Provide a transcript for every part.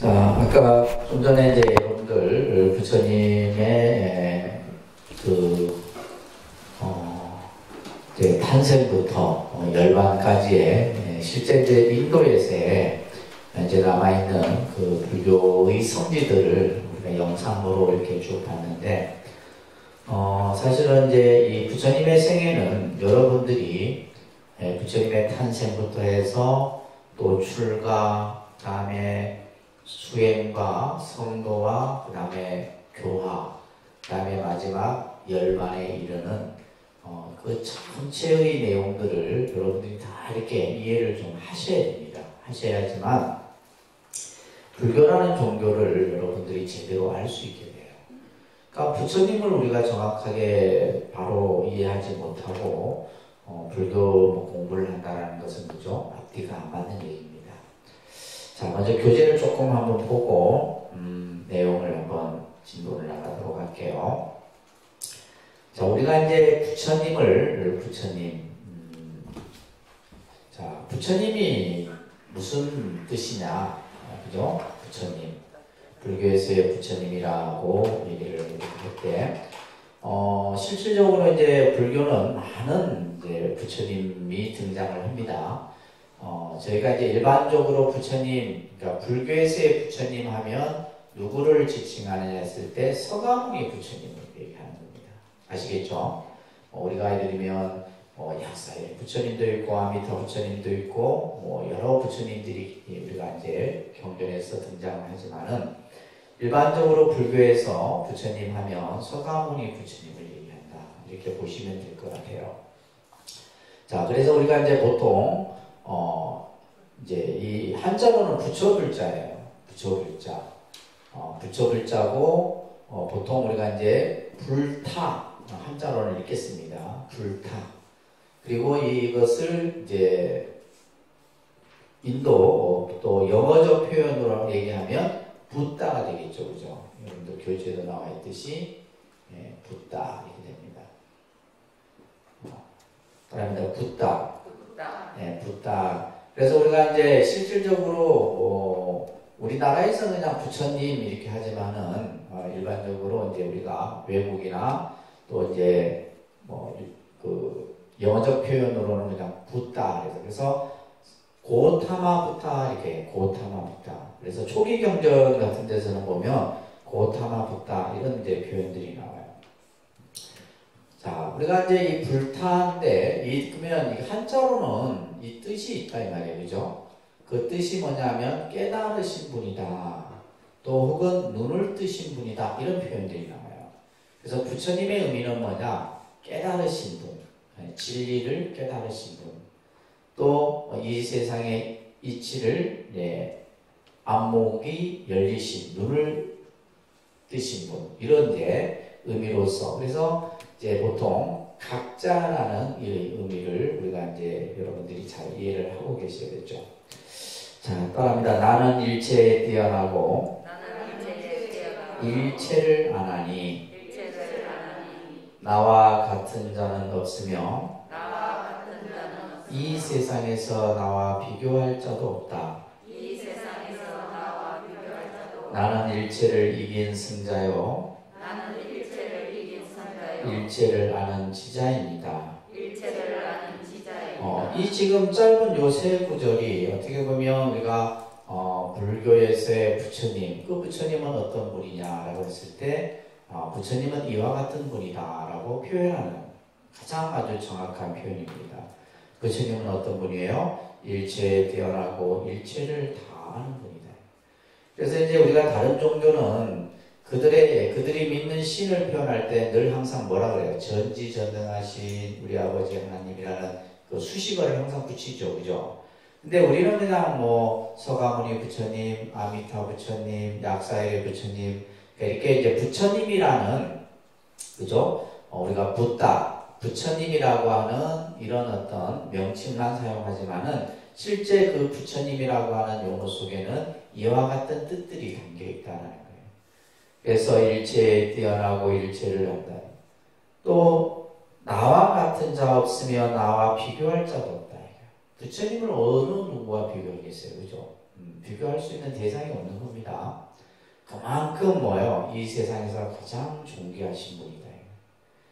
자, 아까 좀 전에 이제 여러분들 부처님의 이제 탄생부터 열반까지의 실제 이제 인도에서의 이제 남아있는 그 불교의 성지들을 우리가 영상으로 이렇게 쭉 봤는데, 사실은 이제 이 부처님의 생애는 여러분들이 부처님의 탄생부터 해서 또 출가, 다음에 수행과 성도와 그 다음에 교화, 그 다음에 마지막 열반에 이르는 그 전체의 내용들을 여러분들이 다 이렇게 이해를 좀 하셔야 됩니다. 하셔야지만 불교라는 종교를 여러분들이 제대로 알 수 있게 돼요. 그러니까 부처님을 우리가 정확하게 바로 이해하지 못하고 불교 공부를 한다는 것은 그죠? 앞뒤가 안 맞는 얘기입니다. 자, 먼저 교재를 조금 한번 보고 내용을 한번 진도를 나가도록 할게요. 자, 우리가 이제 자, 부처님이 무슨 뜻이냐, 그죠? 부처님, 불교에서의 부처님이라고 얘기를 할 때, 실질적으로 이제 불교는 많은 이제 부처님이 등장을 합니다. 저희가 이제 일반적으로 부처님, 그러니까 불교에서의 부처님 하면 누구를 지칭하느냐 했을 때 서가모니 부처님을 얘기하는 겁니다. 아시겠죠? 우리가 예를 들면 약사의 부처님도 있고 아미타 부처님도 있고 여러 부처님들이 우리가 이제 경전에서 등장을 하지만은 일반적으로 불교에서 부처님 하면 서가모니 부처님을 얘기한다. 이렇게 보시면 될 것 같아요. 자, 그래서 우리가 이제 보통 이제 이 한자로는 부처불자예요. 부처불자. 부처불자고 보통 우리가 이제 불타 한자로는 읽겠습니다. 불타. 그리고 이것을 이제 인도 또 영어적 표현으로 얘기하면 붓다가 되겠죠, 그죠? 여러분들 교재에도 나와 있듯이 붓다 이렇게 됩니다. 그다음에 붓다. 붓다. 그래서 우리가 이제 실질적으로 우리나라에서는 그냥 부처님 이렇게 하지만은 일반적으로 이제 우리가 외국이나 또 이제 그 영어적 표현으로는 그냥 붓다. 그래서 고타마 붓다 이렇게 고타마 붓다. 그래서 초기 경전 같은 데서는 보면 고타마 붓다 이런 이제 표현들이 나와요. 자, 우리가 이제 이 불타인데 그러면 이 한자로는 이 뜻이 있다 이 말이에요, 그죠? 그 뜻이 뭐냐면 깨달으신 분이다. 또 혹은 눈을 뜨신 분이다. 이런 표현들이 나와요. 그래서 부처님의 의미는 뭐냐? 깨달으신 분, 진리를 깨달으신 분. 또 이 세상의 이치를 안목이 열리신 눈을 뜨신 분. 이런 데 의미로서 그래서 이제 보통 각자라는 이 의미를 우리가 이제 여러분들이 잘 이해를 하고 계셔야겠죠. 자, 따라합니다. 나는 일체에 뛰어나고 일체를 안하니 나와 같은 자는 없으며 이 세상에서 나와 비교할 자도 없다. 나는 일체를 이긴 승자요 일체를 아는 지자입니다. 이 지금 짧은 요 세 구절이 어떻게 보면 우리가 불교에서의 부처님, 그 부처님은 어떤 분이냐라고 했을 때 부처님은 이와 같은 분이다라고 표현하는 가장 아주 정확한 표현입니다. 부처님은 어떤 분이에요? 일체에 뛰어나고 일체를 다 아는 분이다. 그래서 이제 우리가 다른 종교는 그들이 믿는 신을 표현할 때 늘 항상 뭐라 그래요? 전지전능하신 우리 아버지 하나님이라는 그 수식어를 항상 붙이죠, 그죠? 근데 우리는 그냥 서가모니 부처님, 아미타 부처님, 약사의 부처님, 이렇게 이제 부처님이라는, 그죠? 우리가 붓다, 부처님이라고 하는 이런 어떤 명칭만 사용하지만은 실제 그 부처님이라고 하는 용어 속에는 이와 같은 뜻들이 담겨 있다는 거예요. 그래서 일체에 뛰어나고 일체를 한다. 또 나와 같은 자 없으며 나와 비교할 자도 없다. 부처님을 어느 누구와 비교하겠어요, 그죠? 비교할 수 있는 대상이 없는 겁니다. 그만큼 뭐예요? 이 세상에서 가장 존귀하신 분이다.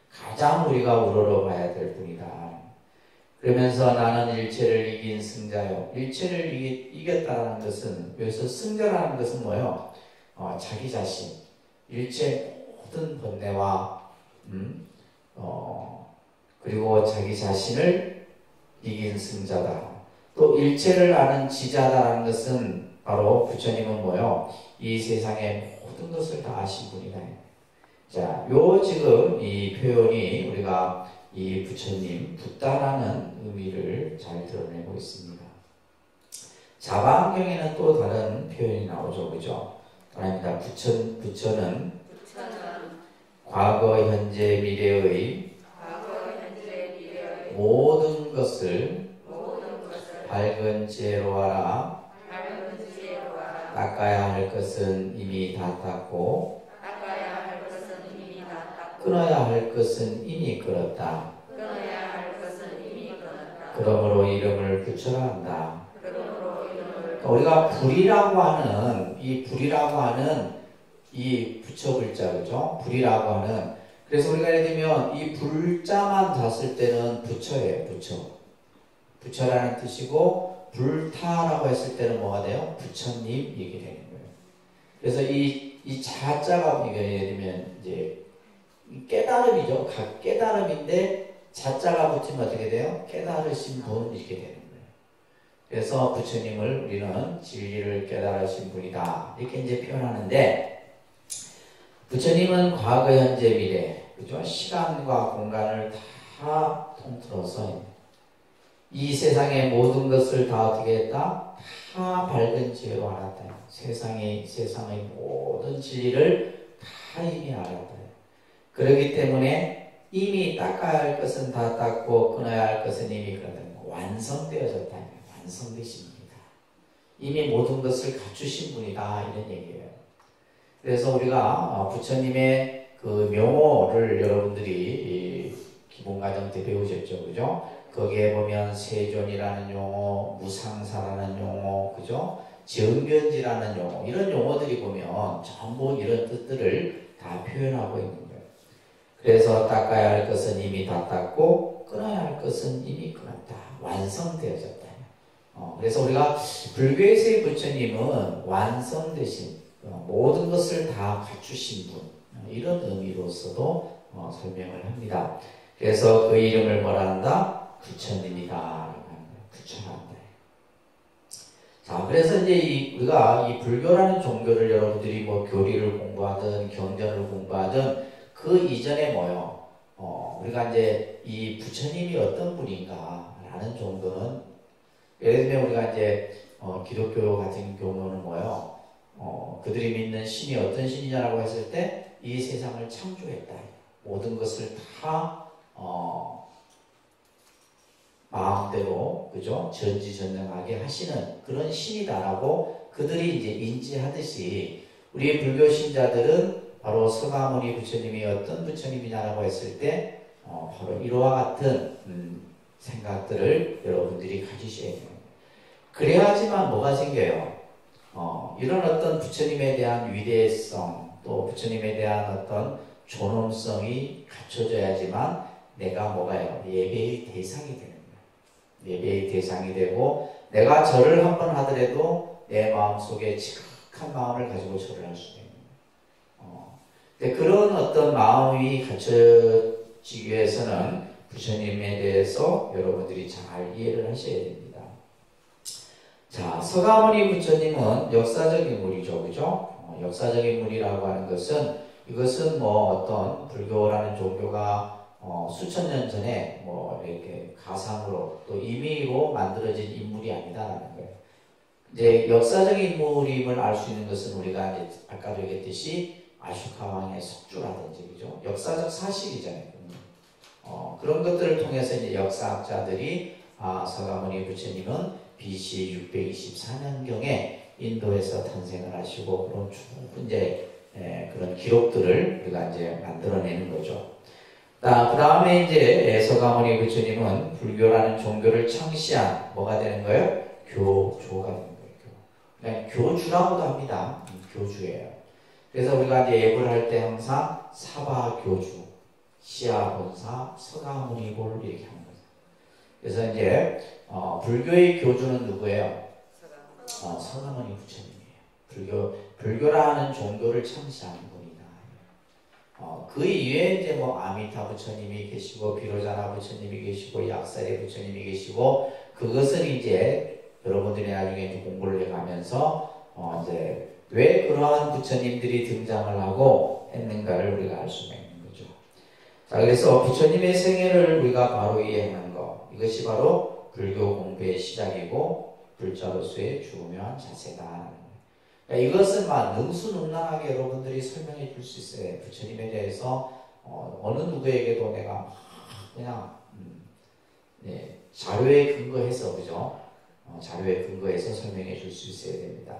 가장 우리가 우러러봐야 될 분이다. 그러면서 나는 일체를 이긴 승자요. 일체를 이겼다라는 것은, 여기서 승자라는 것은 뭐예요? 자기 자신, 일체 모든 번뇌와 그리고 자기 자신을 이긴 승자다. 또 일체를 아는 지자다라는 것은 바로 부처님은 뭐예요? 이 세상의 모든 것을 다 아신 분이다. 자, 요 지금 이 표현이 우리가 이 부처님, 붓다라는 의미를 잘 드러내고 있습니다. 자바안경에는 또 다른 표현이 나오죠, 그죠? 아닙니다. 부처는 과거, 현재, 미래의 모든 것을 밝은 지혜로 하라. 닦아야 할 것은 이미 다 닦고 끊어야 할 것은 이미 끊었다. 그러므로 이름을 붙여라 한다. 우리가 불이라고 하는 이 부처 글자, 그죠? 불이라고 하는, 그래서 우리가 예를 들면 이 불자만 닿았을 때는 부처예요. 부처라는 뜻이고, 불타라고 했을 때는 뭐가 돼요? 부처님 이렇게 되는 거예요. 그래서 이 자자가 예를 들면 이제 깨달음이죠. 각 깨달음인데 자자가 붙으면 어떻게 돼요? 깨달으신 분 이렇게 되는 거예요. 그래서 부처님을 우리는 진리를 깨달으신 분이다 이렇게 이제 표현하는데, 부처님은 과거, 현재, 미래, 그죠? 시간과 공간을 다 통틀어서 이 세상의 모든 것을 다 어떻게 했다? 다 밝은 지혜로 알았다. 세상의 모든 진리를 다 이미 알았다. 그렇기 때문에 이미 닦아야 할 것은 다 닦고 끊어야 할 것은 이미 완성되어졌다. 완성되신 분이다. 이미 모든 것을 갖추신 분이다. 이런 얘기예요. 그래서 우리가 부처님의 그 명호를 여러분들이 기본과정 때 배우셨죠. 그죠? 거기에 보면 세존이라는 용어, 무상사라는 용어, 그죠? 정변지라는 용어, 이런 용어들이 보면 전부 이런 뜻들을 다 표현하고 있는 거예요. 그래서 닦아야 할 것은 이미 다 닦고 끊어야 할 것은 이미 끊었다. 완성되어졌다. 그래서 우리가 불교에서의 부처님은 완성되신, 모든 것을 다 갖추신 분, 이런 의미로서도 설명을 합니다. 그래서 그 이름을 뭐라 한다? 부처님이다. 부처한다. 자, 그래서 이제 우리가 이 불교라는 종교를 여러분들이 뭐 교리를 공부하든 경전을 공부하든 그 이전에 뭐요? 우리가 이제 이 부처님이 어떤 분인가 라는 정도는, 예를 들면 우리가 이제 기독교 같은 경우는 뭐요? 그들이 믿는 신이 어떤 신이냐라고 했을 때 이 세상을 창조했다. 모든 것을 다 마음대로, 그죠? 전지전능하게 하시는 그런 신이다라고 그들이 이제 인지하듯이, 우리 불교 신자들은 바로 서가모니 부처님이 어떤 부처님이냐라고 했을 때 바로 이와 같은 생각들을 여러분들이 가지셔야 돼요. 그래야지만 뭐가 생겨요? 이런 어떤 부처님에 대한 위대성, 또 부처님에 대한 어떤 존엄성이 갖춰져야지만 내가 뭐가요? 예배의 대상이 되는 거예요. 예배의 대상이 되고, 내가 절을 한번 하더라도 내 마음속에 지극한 마음을 가지고 절을 할 수 있는 거예요. 그런 어떤 마음이 갖춰지기 위해서는 부처님에 대해서 여러분들이 잘 이해를 하셔야 됩니다. 자, 서가모니 부처님은 역사적 인물이죠. 그죠? 역사적 인물이라고 하는 것은, 이것은 뭐 어떤 불교라는 종교가 수천 년 전에 뭐 이렇게 가상으로 또 임의로 만들어진 인물이 아니다라는 거예요. 이제 역사적 인물임을 알 수 있는 것은 우리가 이제 아까도 얘기했듯이 아쇼카 왕의 석주라든지, 그죠? 역사적 사실이잖아요. 그런 것들을 통해서 이제 역사학자들이 서가모니 부처님은 BC 624년경에 인도에서 탄생을 하시고, 그런 쭉 이제 그런 기록들을 우리가 이제 만들어내는 거죠. 그 다음에 이제 서가모니 부처님은 불교라는 종교를 창시한 뭐가 되는 거예요? 교조가 되는 거예요. 그냥 교주라고도 합니다. 교주예요. 그래서 우리가 이제 예불 할 때 항상 사바교주, 시아본사, 서가모니볼 이렇게 하는 거죠. 그래서 이제 불교의 교주는 누구예요? 서가모니 부처님이에요. 불교라는 종교를 창시한 분이다. 그 이외에 이제 뭐 아미타 부처님이 계시고 비로자나 부처님이 계시고 약사리 부처님이 계시고 그것은 이제 여러분들이 나중에 이제 공부를 해가면서 이제 왜 그러한 부처님들이 등장을 하고 했는가를 우리가 알 수가 있는 거죠. 자, 그래서 부처님의 생애를 우리가 바로 이해하는 것, 이것이 바로 불교 공부의 시작이고 불자로서의 중요한 자세다. 그러니까 이것을 막 능수능란하게 여러분들이 설명해 줄 수 있어요. 부처님에 대해서 어느 누구에게도 내가 그냥 자료에 근거해서 그죠? 자료에 근거해서 설명해 줄 수 있어야 됩니다.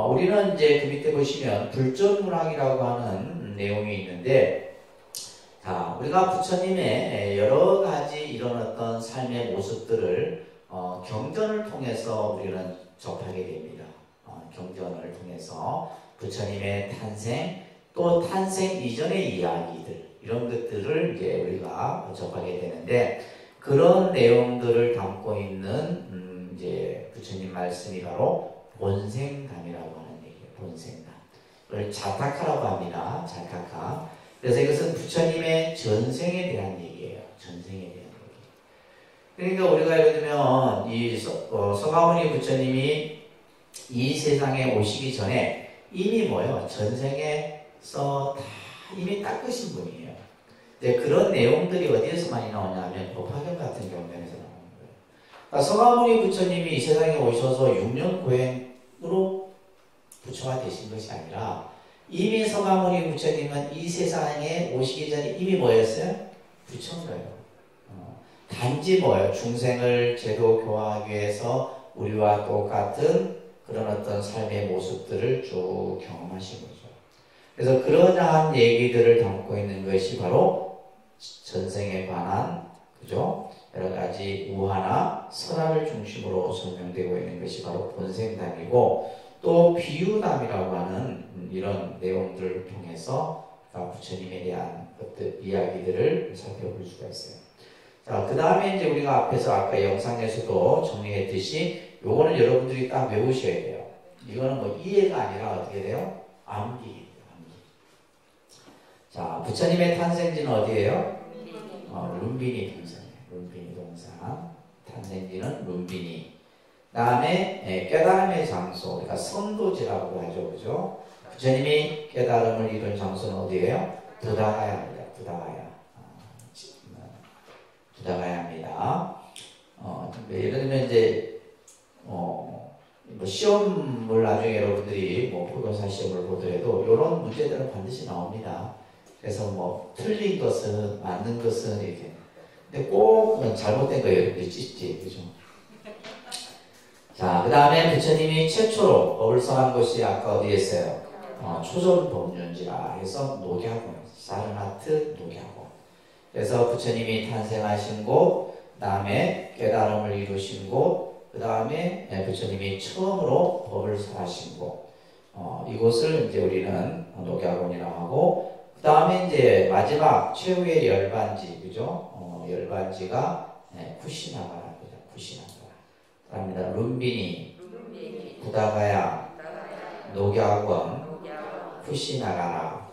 우리는 이제 그 밑에 보시면 불전문학이라고 하는 내용이 있는데, 자, 우리가 부처님의 여러 가지 이런 어떤 삶의 모습들을 경전을 통해서 우리는 접하게 됩니다. 경전을 통해서 부처님의 탄생, 또 탄생 이전의 이야기들, 이런 것들을 이제 우리가 접하게 되는데, 그런 내용들을 담고 있는 이제 부처님 말씀이 바로 본생담이라고 하는 얘기예요. 본생담. 이걸 자타카라고 합니다. 자타카. 그래서 이것은 부처님의 전생에 대한 얘기예요. 전생에 대한 얘기. 그러니까 우리가 예를 들면 이 서가모니 부처님이 이 세상에 오시기 전에 이미 뭐예요? 전생에서 다 이미 닦으신 분이에요. 근데 그런 내용들이 어디에서 많이 나오냐면 법화경 같은 경전에서 나오는 거예요. 그러니까 서가모니 부처님이 이 세상에 오셔서 6년 고행으로 부처가 되신 것이 아니라 이미 서가모니 부처님은 이 세상에 오시기 전에 이미 뭐였어요? 부처인 거예요. 단지 뭐예요? 중생을 제도 교화하기 위해서 우리와 똑같은 그런 어떤 삶의 모습들을 쭉 경험하신 거죠. 그래서 그러한 얘기들을 담고 있는 것이 바로 전생에 관한 그죠? 여러 가지 우화나 설화를 중심으로 설명되고 있는 것이 바로 본생담이고, 또 비유담이라고 하는 이런 내용들을 통해서 부처님에 대한 것들 이야기들을 살펴볼 수가 있어요. 자, 그 다음에 이제 우리가 앞에서 아까 영상에서도 정리했듯이 요거는 여러분들이 딱 외우셔야 돼요. 이거는 뭐 이해가 아니라 어떻게 돼요? 암기입니다. 암기. 자, 부처님의 탄생지는 어디예요? 룸비니 동산이에요. 룸비니 동산. 탄생지는 룸비니. 그 다음에 깨달음의 장소, 그러니까 성도지라고 하죠. 그죠? 부처님이 깨달음을 이룬 장소는 어디예요? 부다가야입니다. 부다가야. 부다가야입니다. 예를 들면 이제 뭐 시험을 나중에 여러분들이 뭐 포교사 시험을 보더라도 이런 문제들은 반드시 나옵니다. 그래서 뭐 틀린 것은 맞는 것은 이렇게. 근데 꼭 잘못된 거 여러분들이 찢지, 그죠? 자, 그 다음에 부처님이 최초로 법을 선한 곳이 아까 어디에 있어요? 초전 법륜지라 해서 녹야곤, 사르나트 녹야곤. 그래서 부처님이 탄생하신 곳, 그 다음에 깨달음을 이루신 곳, 그 다음에 부처님이 처음으로 법을 설하신 곳. 이곳을 이제 우리는 녹야곤이라고 하고, 그 다음에 이제 마지막 최후의 열반지, 그죠? 열반지가 쿠시나가라입니다. 쿠시나가라. 그럽니다. 룸비니, 부다가야, 녹야곤, 쿠시나가라.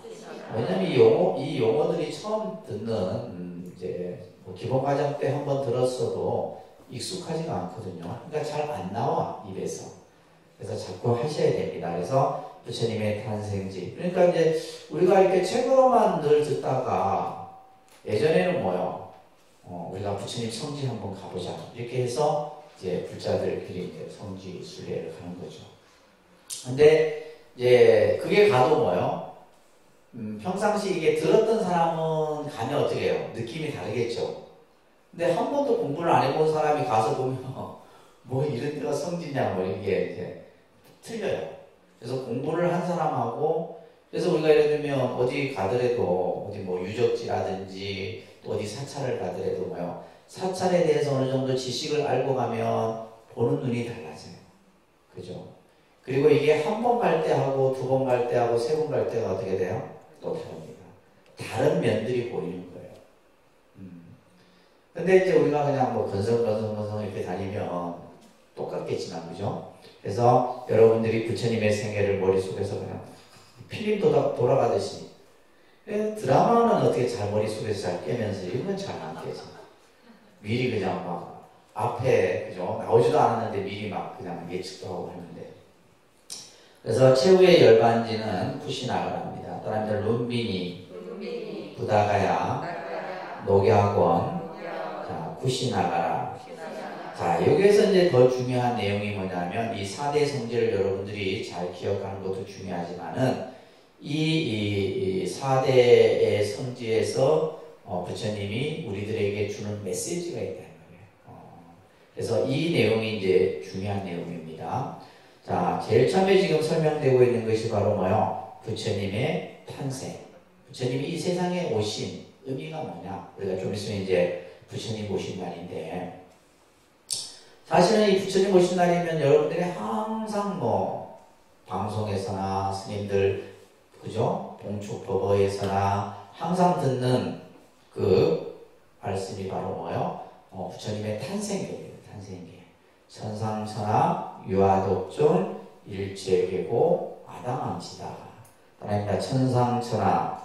왜냐면 이 용어들이 처음 듣는 이제 뭐 기본 과정 때 한번 들었어도 익숙하지가 않거든요. 그러니까 잘 안 나와 입에서. 그래서 자꾸 하셔야 됩니다. 그래서 부처님의 탄생지. 그러니까 이제 우리가 이렇게 책으로만 늘 듣다가 예전에는 뭐요? 우리가 부처님 성지 한번 가보자. 이렇게 해서 이제 불자들끼리 이제 성지 순례를 가는 거죠. 근데 이제 그게 가도 뭐요? 평상시 이게 들었던 사람은 가면 어떻게 해요? 느낌이 다르겠죠. 근데 한 번도 공부를 안 해본 사람이 가서 보면 뭐 이런 데가 성지냐 뭐 이게 이제 틀려요. 그래서 공부를 한 사람하고, 그래서 우리가 예를 들면 어디 가더라도 어디 뭐 유적지라든지 또 어디 사찰을 가더라도 뭐요, 사찰에 대해서 어느 정도 지식을 알고 가면 보는 눈이 달라져요. 그죠? 그리고 이게 한 번 갈 때 하고 두 번 갈 때 하고 세 번 갈 때가 어떻게 돼요? 또 다릅니다. 다른 면들이 보이는 거예요. 근데 이제 우리가 그냥 뭐 건성건성 이렇게 다니면 똑같겠지만, 그죠? 그래서 여러분들이 부처님의 생애를 머릿속에서 그냥 필름 돌아가듯이, 드라마는 어떻게 잘 머릿속에서 잘 깨면서 이건 잘 안 깨져. 미리 그냥 막 앞에, 그죠? 나오지도 않았는데 미리 막 그냥 예측도 하고 하는데. 그래서 최후의 열반지는 쿠시나가라입니다. 또한 룸비니, 부다가야, 녹야권, 자, 쿠시나가라. 자, 여기에서 이제 더 중요한 내용이 뭐냐면, 이 4대 성지를 여러분들이 잘 기억하는 것도 중요하지만은, 이 4대의 성지에서 부처님이 우리들에게 주는 메시지가 있다는 거예요. 그래서 이 내용이 이제 중요한 내용입니다. 자, 제일 처음에 지금 설명되고 있는 것이 바로 뭐요? 부처님의 탄생. 부처님이 이 세상에 오신 의미가 뭐냐? 우리가 좀 있으면 이제 부처님 오신 날인데, 사실은 이 부처님 오신 날이면 여러분들이 항상 뭐 방송에서나 스님들, 그죠? 봉축법어에서나 항상 듣는 그 말씀이 바로 뭐예요? 부처님의 탄생계예요. 탄생계. 천상천하 유아독존 일체계고 아당암시다. 그러니까 천상천하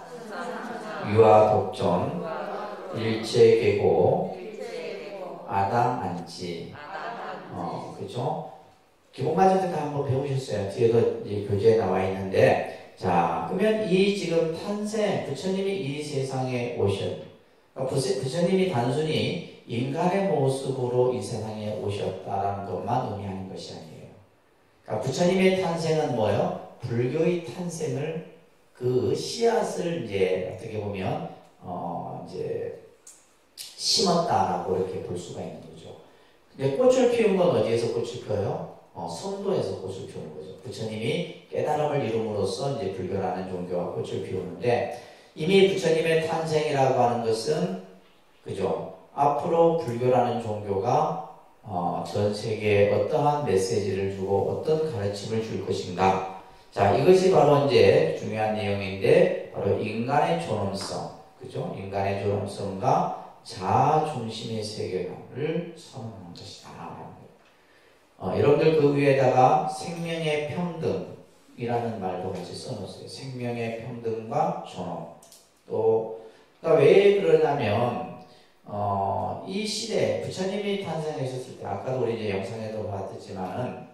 유아독존 일체계고 아당안지. 그죠? 기본 과정도 다 한번 배우셨어요. 뒤에도 이제 교재에 나와 있는데, 자, 그러면 이 지금 탄생, 부처님이 이 세상에 그러니까 부처님이 단순히 인간의 모습으로 이 세상에 오셨다라는 것만 의미하는 것이 아니에요. 그러니까 부처님의 탄생은 뭐예요? 불교의 탄생을, 그 씨앗을 이제 어떻게 보면, 이제 심었다라고 이렇게 볼 수가 있는 거죠. 근데 꽃을 피운 건 어디에서 꽃을 펴요? 성도에서 꽃을 피우는 거죠. 부처님이 깨달음을 이룸으로써 이제 불교라는 종교가 꽃을 피우는데, 이미 부처님의 탄생이라고 하는 것은, 그죠? 앞으로 불교라는 종교가 전 세계에 어떠한 메시지를 주고 어떤 가르침을 줄 것인가. 자, 이것이 바로 이제 중요한 내용인데, 바로 인간의 존엄성, 그죠? 인간의 존엄성과 자아 중심의 세계관을 선언하는 것이다. 여러분들 그 위에다가 생명의 평등이라는 말도 같이 써놓았어요. 생명의 평등과 존엄. 또, 그러니까 왜 그러냐면, 이 시대, 부처님이 탄생하셨을 때, 아까도 우리 이제 영상에도 봤지만은,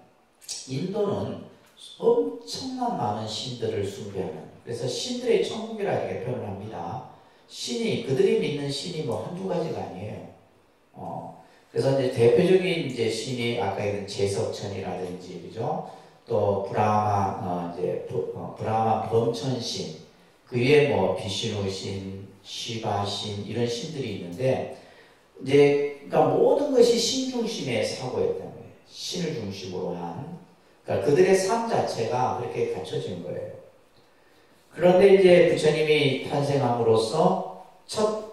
인도는 엄청난 많은 신들을 숭배하는, 그래서 신들의 천국이라 이렇게 표현을 합니다. 그들이 믿는 신이 뭐 한두 가지가 아니에요. 그래서 이제 대표적인 이제 신이 아까 있는 제석천이라든지, 그죠? 또 브라마 범천신, 그 위에 뭐 비시누신, 시바신 이런 신들이 있는데, 이제 그러니까 모든 것이 신 중심의 사고였다는 거예요. 신을 중심으로 한. 그러니까 그들의 삶 자체가 그렇게 갖춰진 거예요. 그런데 이제 부처님이 탄생함으로써 첫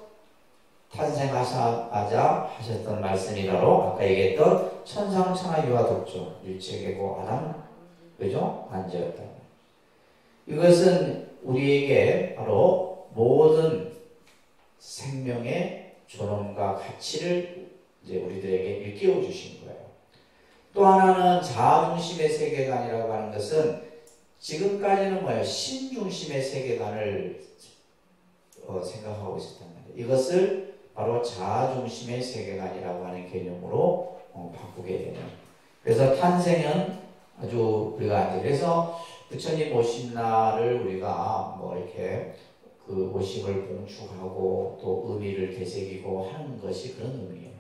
탄생하자마자 하셨던 말씀이 바로 아까 얘기했던 천상천하 유아독존 일체계고 아당, 그죠? 안지였다. 이것은 우리에게 바로 모든 생명의 존엄과 가치를 이제 우리들에게 일깨워 주신 거예요. 또 하나는 자아 중심의 세계관이라고 하는 것은 지금까지는 뭐예요? 신 중심의 세계관을 생각하고 있었단 말이에요. 이것을 바로 자아 중심의 세계관이라고 하는 개념으로 바꾸게 되는. 그래서 탄생은 아주 우리가 그래서 부처님 오신 날을 우리가 뭐 이렇게 그 오심을 봉축하고 또 의미를 되새기고 하는 것이 그런 의미예요.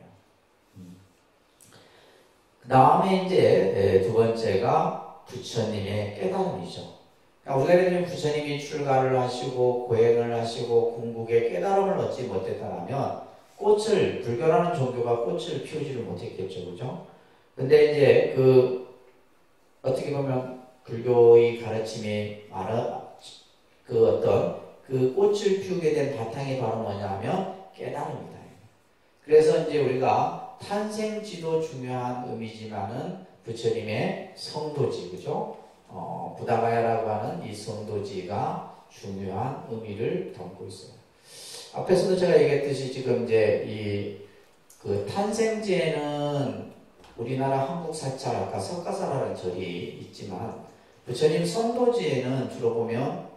그 다음에 이제 두 번째가 부처님의 깨달음이죠. 그러니까 우리가 지금 부처님이 출가를 하시고 고행을 하시고 궁극의 깨달음을 얻지 못했다면 불교라는 종교가 꽃을 피우지를 못했겠죠, 그죠? 근데 이제 어떻게 보면 불교의 가르침이 그 꽃을 피우게 된 바탕이 바로 뭐냐면 깨달음이다. 그래서 이제 우리가 탄생지도 중요한 의미지만은 부처님의 성도지, 그죠? 부다가야라고 하는 이 성도지가 중요한 의미를 담고 있어요. 앞에서도 제가 얘기했듯이 지금 이제 그 탄생지에는 우리나라 한국 사찰 아까 석가사라는 절이 있지만 부처님 성도지에는 주로 보면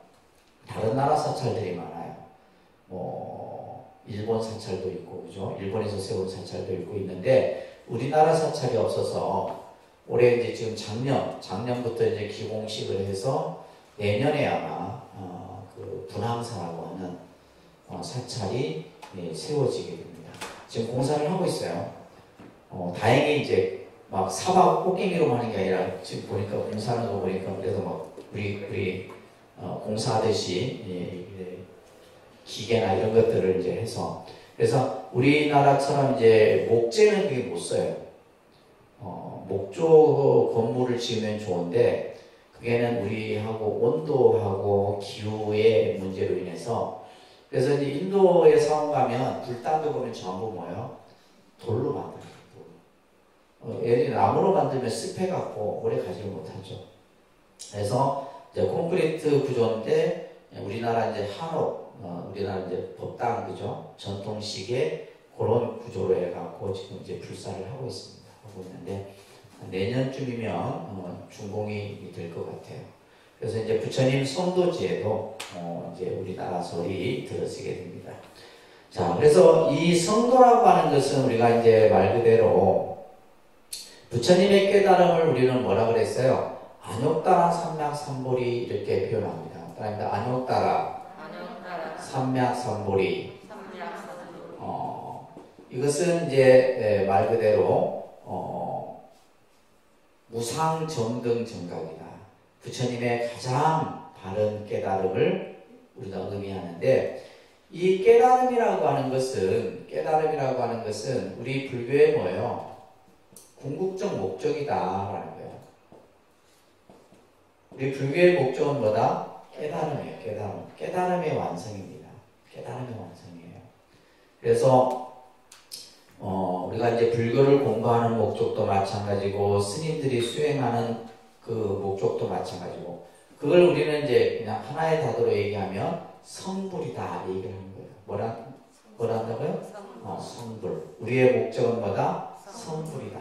다른 나라 사찰들이 많아요. 일본 사찰도 있고, 그죠? 일본에서 세운 사찰도 있고 있는데 우리나라 사찰이 없어서 올해 이제 지금 작년부터 이제 기공식을 해서 내년에 아마 그 분황사라고 하는 사찰이 세워지게 됩니다. 지금 공사를 하고 있어요. 다행히 이제 막 사박 꽃갱이로만 하는 게 아니라 지금 보니까 공사하는 거 보니까 그래도 막 우리 공사하듯이 기계나 이런 것들을 이제 해서 그래서 우리나라처럼 이제 목재는 그게 못 써요. 목조 건물을 지으면 좋은데 그게는 우리하고 온도하고 기후의 문제로 인해서 그래서 이제 인도에 사원 가면 불단도 보면 전부 뭐예요? 돌로 만들어요. 예를 들어 나무로 만들면 습해갖고 오래 가지를 못하죠. 그래서 이제 콘크리트 구조인데 우리나라 이제 한옥, 우리나라 이제 법당 그죠? 전통식의 그런 구조로 해갖고 지금 이제 불사를 하고 있습니다. 하고 있는데 내년쯤이면 준공이 될 것 같아요. 그래서 이제 부처님 성도지에도 이제 우리나라 설이 들어서게 됩니다. 자, 그래서 이 성도라고 하는 것은 우리가 이제 말 그대로 부처님의 깨달음을 우리는 뭐라 그랬어요? 안욕따라 삼맥삼보리 이렇게 표현합니다. 그러니까 안욕따라 삼맥삼보리. 이것은 이제 말 그대로 무상정등정각이다. 부처님의 가장 바른 깨달음을 우리가 의미하는데 이 깨달음이라고 하는 것은 우리 불교의 뭐예요? 궁극적 목적이다라는 거예요. 우리 불교의 목적은 뭐다? 깨달음이에요. 깨달음의 완성입니다. 깨달음의 완성이에요. 그래서 우리가 이제 불교를 공부하는 목적도 마찬가지고 스님들이 수행하는 그 목적도 마찬가지고 그걸 우리는 이제 그냥 하나의 단어로 얘기하면 성불이다 얘기를 하는 거예요. 뭐라 한다고요? 성불. 우리의 목적은 뭐다? 성불이다.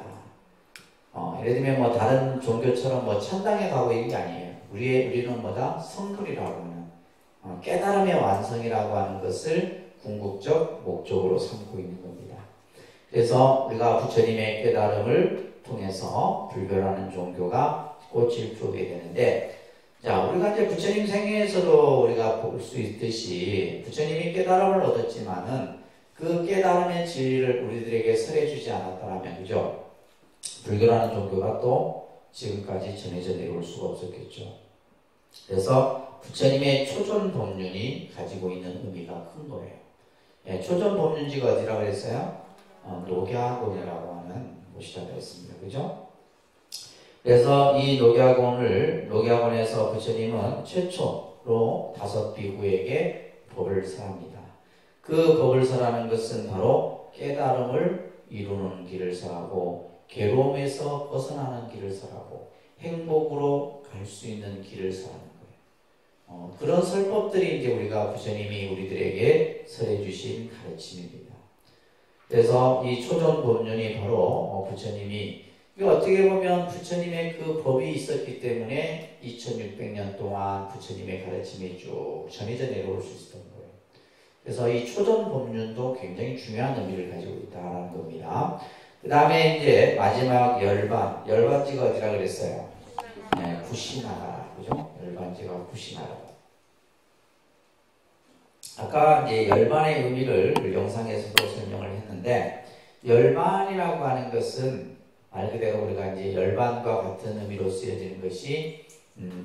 예를 들면 뭐 다른 종교처럼 뭐 천당에 가고 이런 게 아니에요. 우리는 뭐다? 성불이라고 하는 깨달음의 완성이라고 하는 것을 궁극적 목적으로 삼고 있는 겁니다. 그래서 우리가 부처님의 깨달음을 통해서 불교라는 종교가 꽃을 피우게 되는데 자, 우리가 이제 부처님 생애에서도 우리가 볼 수 있듯이 부처님이 깨달음을 얻었지만은 그 깨달음의 진리를 우리들에게 설해주지 않았다면, 그죠? 불교라는 종교가 또 지금까지 전해져 내려올 수가 없었겠죠. 그래서 부처님의 초전 법륜이 가지고 있는 의미가 큰 거예요. 예, 초전 법륜지가 어디라고 그랬어요? 녹야곤이라고 하는 곳이라고 했습니다. 그죠? 그래서 이 녹야곤에서 부처님은 최초로 5 비구에게 법을 설합니다. 그 법을 설하는 것은 바로 깨달음을 이루는 길을 설하고 괴로움에서 벗어나는 길을 설하고 행복으로 갈 수 있는 길을 설하는 거예요. 그런 설법들이 이제 우리가 부처님이 우리들에게 설해 주신 가르침입니다. 그래서 이 초전 법륜이 바로 부처님이 어떻게 보면 부처님의 그 법이 있었기 때문에 2600년 동안 부처님의 가르침이 쭉 전해져 내려올 수 있었던 거예요. 그래서 이 초전 법륜도 굉장히 중요한 의미를 가지고 있다는 겁니다. 그 다음에 이제 마지막 열반지가 어디라 그랬어요? 네, 구시나라. 그죠? 열반지가 구시나라. 아까 이제 열반의 의미를 영상에서도 설명을 했는데, 열반이라고 하는 것은 말 그대로 우리가 이제 열반과 같은 의미로 쓰여지는 것이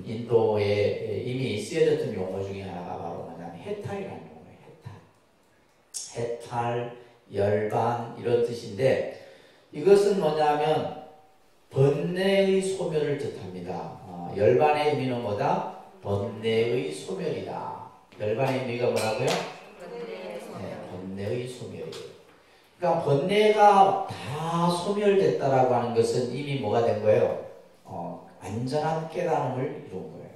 인도에 이미 쓰여졌던 용어 중에 하나가 바로 뭐냐면 해탈이라는 용어예요. 해탈, 열반 이런 뜻인데 이것은 뭐냐면 번뇌의 소멸을 뜻합니다. 열반의 의미는 뭐다? 번뇌의 소멸이다. 열반의 의미가 뭐라고요? 번뇌의 소멸이에요. 그러니까 번뇌가 다 소멸됐다라고 하는 것은 이미 뭐가 된 거예요? 완전한 깨달음을 이룬 거예요.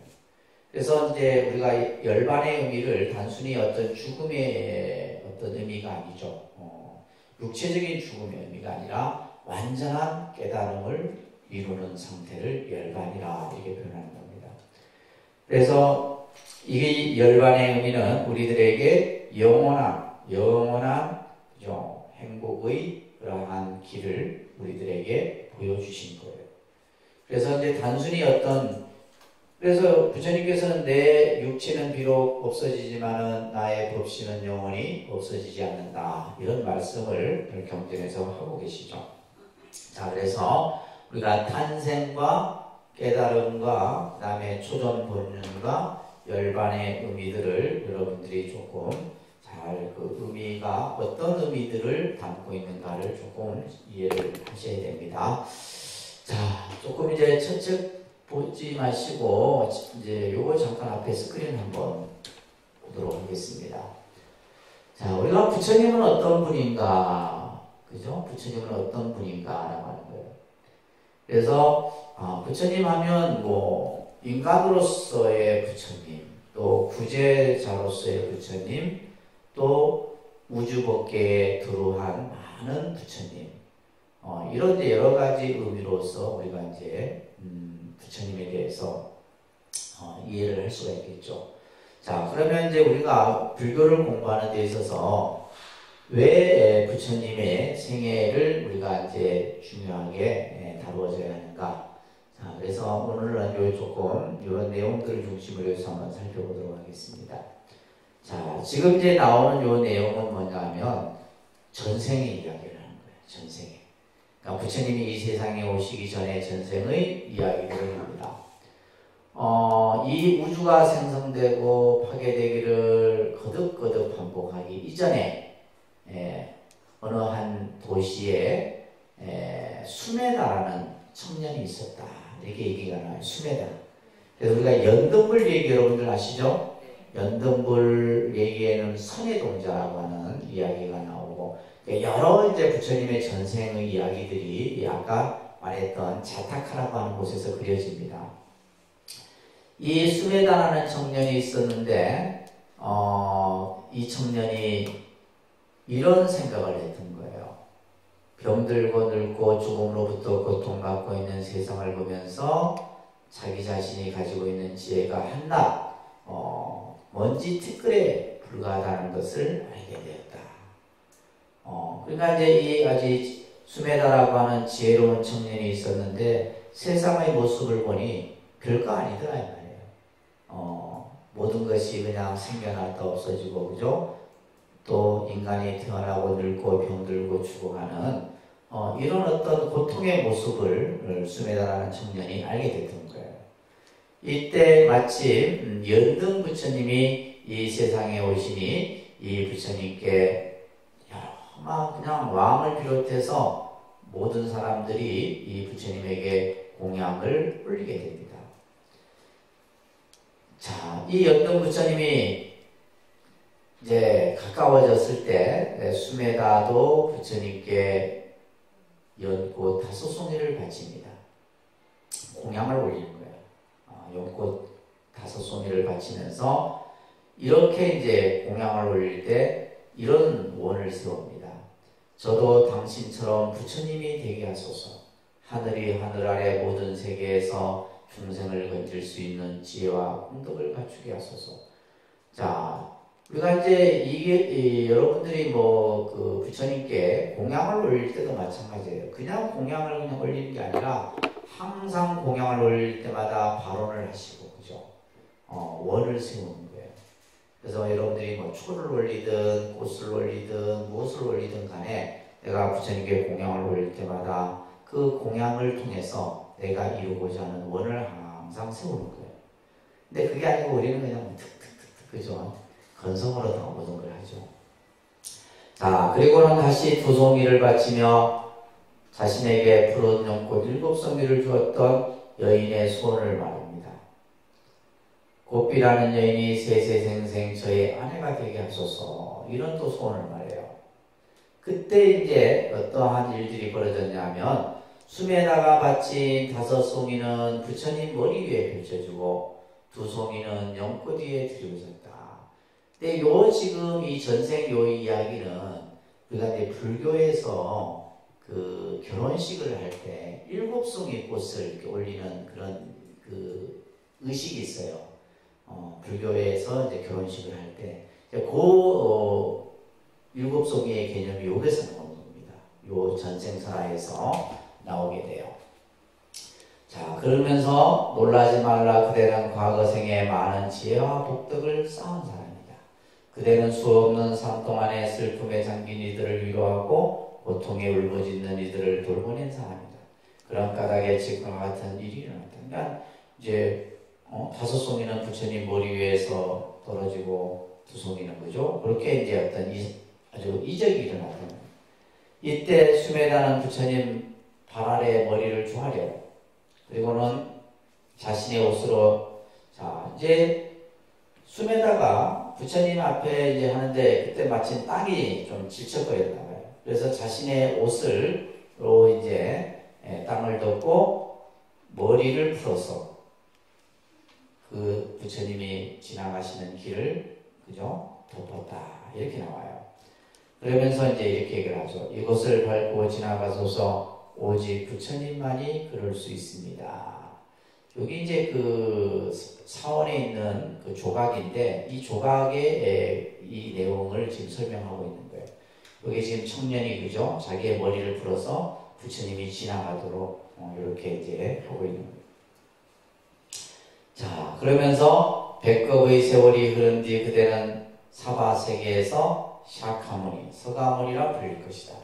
그래서 이제 우리가 열반의 의미를 단순히 어떤 죽음의 어떤 의미가 아니죠. 육체적인 죽음의 의미가 아니라 완전한 깨달음을 이루는 상태를 열반이라 이렇게 표현하는 겁니다. 그래서 이 열반의 의미는 우리들에게 영원한 그죠? 행복의 그러한 길을 우리들에게 보여주신 거예요. 그래서 이제 단순히 그래서 부처님께서는 내 육체는 비록 없어지지만은 나의 법신은 영원히 없어지지 않는다. 이런 말씀을 경전에서 하고 계시죠. 자, 그래서 우리가 탄생과 깨달음과 그 다음에 초전 본륜과 열반의 의미들을 여러분들이 조금 잘 그 의미가 어떤 의미들을 담고 있는가를 조금 이해를 하셔야 됩니다. 자, 조금 이제 천천히 보지 마시고 이제 요거 잠깐 앞에 스크린 한번 보도록 하겠습니다. 자, 우리가 부처님은 어떤 분인가, 그죠? 부처님은 어떤 분인가라고 하는 거예요. 그래서 부처님 하면 뭐 인간으로서의 부처님, 또 구제자로서의 부처님, 또 우주법계에 들어한 많은 부처님, 이런 이제 여러 가지 의미로서 우리가 이제 부처님에 대해서 이해를 할 수가 있겠죠. 자, 그러면 이제 우리가 불교를 공부하는 데 있어서 왜 부처님의 생애를 우리가 이제 중요하게 다루어져야 하는가? 자, 그래서 오늘은 조금 이런 내용들을 중심으로 해서 한번 살펴보도록 하겠습니다. 자, 지금 이제 나오는 요 내용은 뭐냐면 전생의 이야기를 하는 거예요. 전생에. 그러니까 부처님이 이 세상에 오시기 전에 전생의 이야기를 합니다. 이 우주가 생성되고 파괴되기를 거듭거듭 반복하기 이전에 어느 한 도시에 수메다라는 청년이 있었다. 이렇게 얘기가 나와요. 수메다. 그래서 우리가 연등불 얘기 여러분들 아시죠? 연등불 얘기에는 선해동자라고 하는 이야기가 나오고 여러 이제 부처님의 전생의 이야기들이 아까 말했던 자타카라고 하는 곳에서 그려집니다. 이 수메다라는 청년이 있었는데 이 청년이 이런 생각을 했던 거예요. 병들고 늙고 죽음으로부터 고통받고 있는 세상을 보면서 자기 자신이 가지고 있는 지혜가 한낱 먼지 티끌에 불과하다는 것을 알게 되었다. 그러니까 이제 이 아주 수메다라고 하는 지혜로운 청년이 있었는데 세상의 모습을 보니 별거 아니더라 이 말이에요. 모든 것이 그냥 생겨났다 없어지고 그죠? 또 인간이 태어나고 늙고 병들고 죽어가는 이런 어떤 고통의 모습을 수메다라는 청년이 알게 됐던 거예요. 이때 마침 연등 부처님이 이 세상에 오시니 이 부처님께 그냥 왕을 비롯해서 모든 사람들이 이 부처님에게 공양을 올리게 됩니다. 자, 이 연등 부처님이 이제 가까워졌을 때 수메다도 부처님께 연꽃 5송이를 바칩니다. 공양을 올리는 거예요. 연꽃 5송이를 바치면서 이렇게 이제 공양을 올릴 때 이런 원을 세웁니다. 저도 당신처럼 부처님이 되게 하소서. 하늘이 하늘 아래 모든 세계에서 중생을 건질 수 있는 지혜와 공덕을 갖추게 하소서. 자, 우리가 이제 이게 여러분들이 그 부처님께 공양을 올릴 때도 마찬가지예요. 그냥 공양을 그냥 올리는 게 아니라 항상 공양을 올릴 때마다 발언을 하시고 그죠? 원을 세우는 거예요. 그래서 여러분들이 초를 올리든 꽃을 올리든 무엇을 올리든 간에 내가 부처님께 공양을 올릴 때마다 그 공양을 통해서 내가 이루고자 하는 원을 항상 세우는 거예요. 근데 그게 아니고 우리는 그냥 툭툭툭 그죠? 건성으로 다 모든 걸 하죠. 자, 그리고는 다시 2송이를 바치며 자신에게 푸른 연꽃 7송이를 주었던 여인의 소원을 말합니다. 곱비라는 여인이 세세생생 저의 아내가 되게 하소서. 이런 또 소원을 말해요. 그때 이제 어떠한 일들이 벌어졌냐면 숨에다가 받친 5송이는 부처님 머리 위에 펼쳐주고 2송이는 연꽃 위에 들여졌다. 근데 요 지금 이 전생 요 이야기는 우리가 이제 불교에서 그 결혼식을 할 때 7송이 꽃을 이렇게 올리는 그런 그 의식이 있어요. 불교에서 이제 결혼식을 할 때, 그 7송이의 개념이 여기서 나오는 겁니다. 요 전생사에서 나오게 돼요. 자, 그러면서 놀라지 말라. 그대는 과거생에 많은 지혜와 복덕을 쌓은 사람이다. 그대는 수없는 삶 동안에 슬픔에 잠긴 이들을 위로하고 고통에 울부짖는 이들을 돌보낸 사람이다. 그런 까닭에 지금과 같은 일이 일어났다. 그러니까 이제 5송이는 부처님 머리 위에서 떨어지고 2송이는 그죠? 그렇게 이제 어떤 아주 이적이 일어났다. 이때 수메다는 부처님 발 아래 머리를 조아려요. 그리고는 자신의 옷으로, 자, 이제 수메다가 부처님 앞에 이제 하는데 그때 마침 땅이 좀 질척거렸나 봐요. 그래서 자신의 옷으로 이제 땅을 덮고 머리를 풀어서 그 부처님이 지나가시는 길을, 그죠? 덮었다. 이렇게 나와요. 그러면서 이제 이렇게 얘기를 하죠. 이곳을 밟고 지나가소서 오직 부처님만이 그럴 수 있습니다. 여기 이제 그 사원에 있는 그 조각인데 이 조각의 이 내용을 지금 설명하고 있는 거예요. 여기 지금 청년이 그죠? 자기의 머리를 풀어서 부처님이 지나가도록 이렇게 이제 하고 있는 거예요. 자, 그러면서 백겁의 세월이 흐른 뒤 그대는 사바세계에서 샤카무니, 서가모니라 불릴 것이다.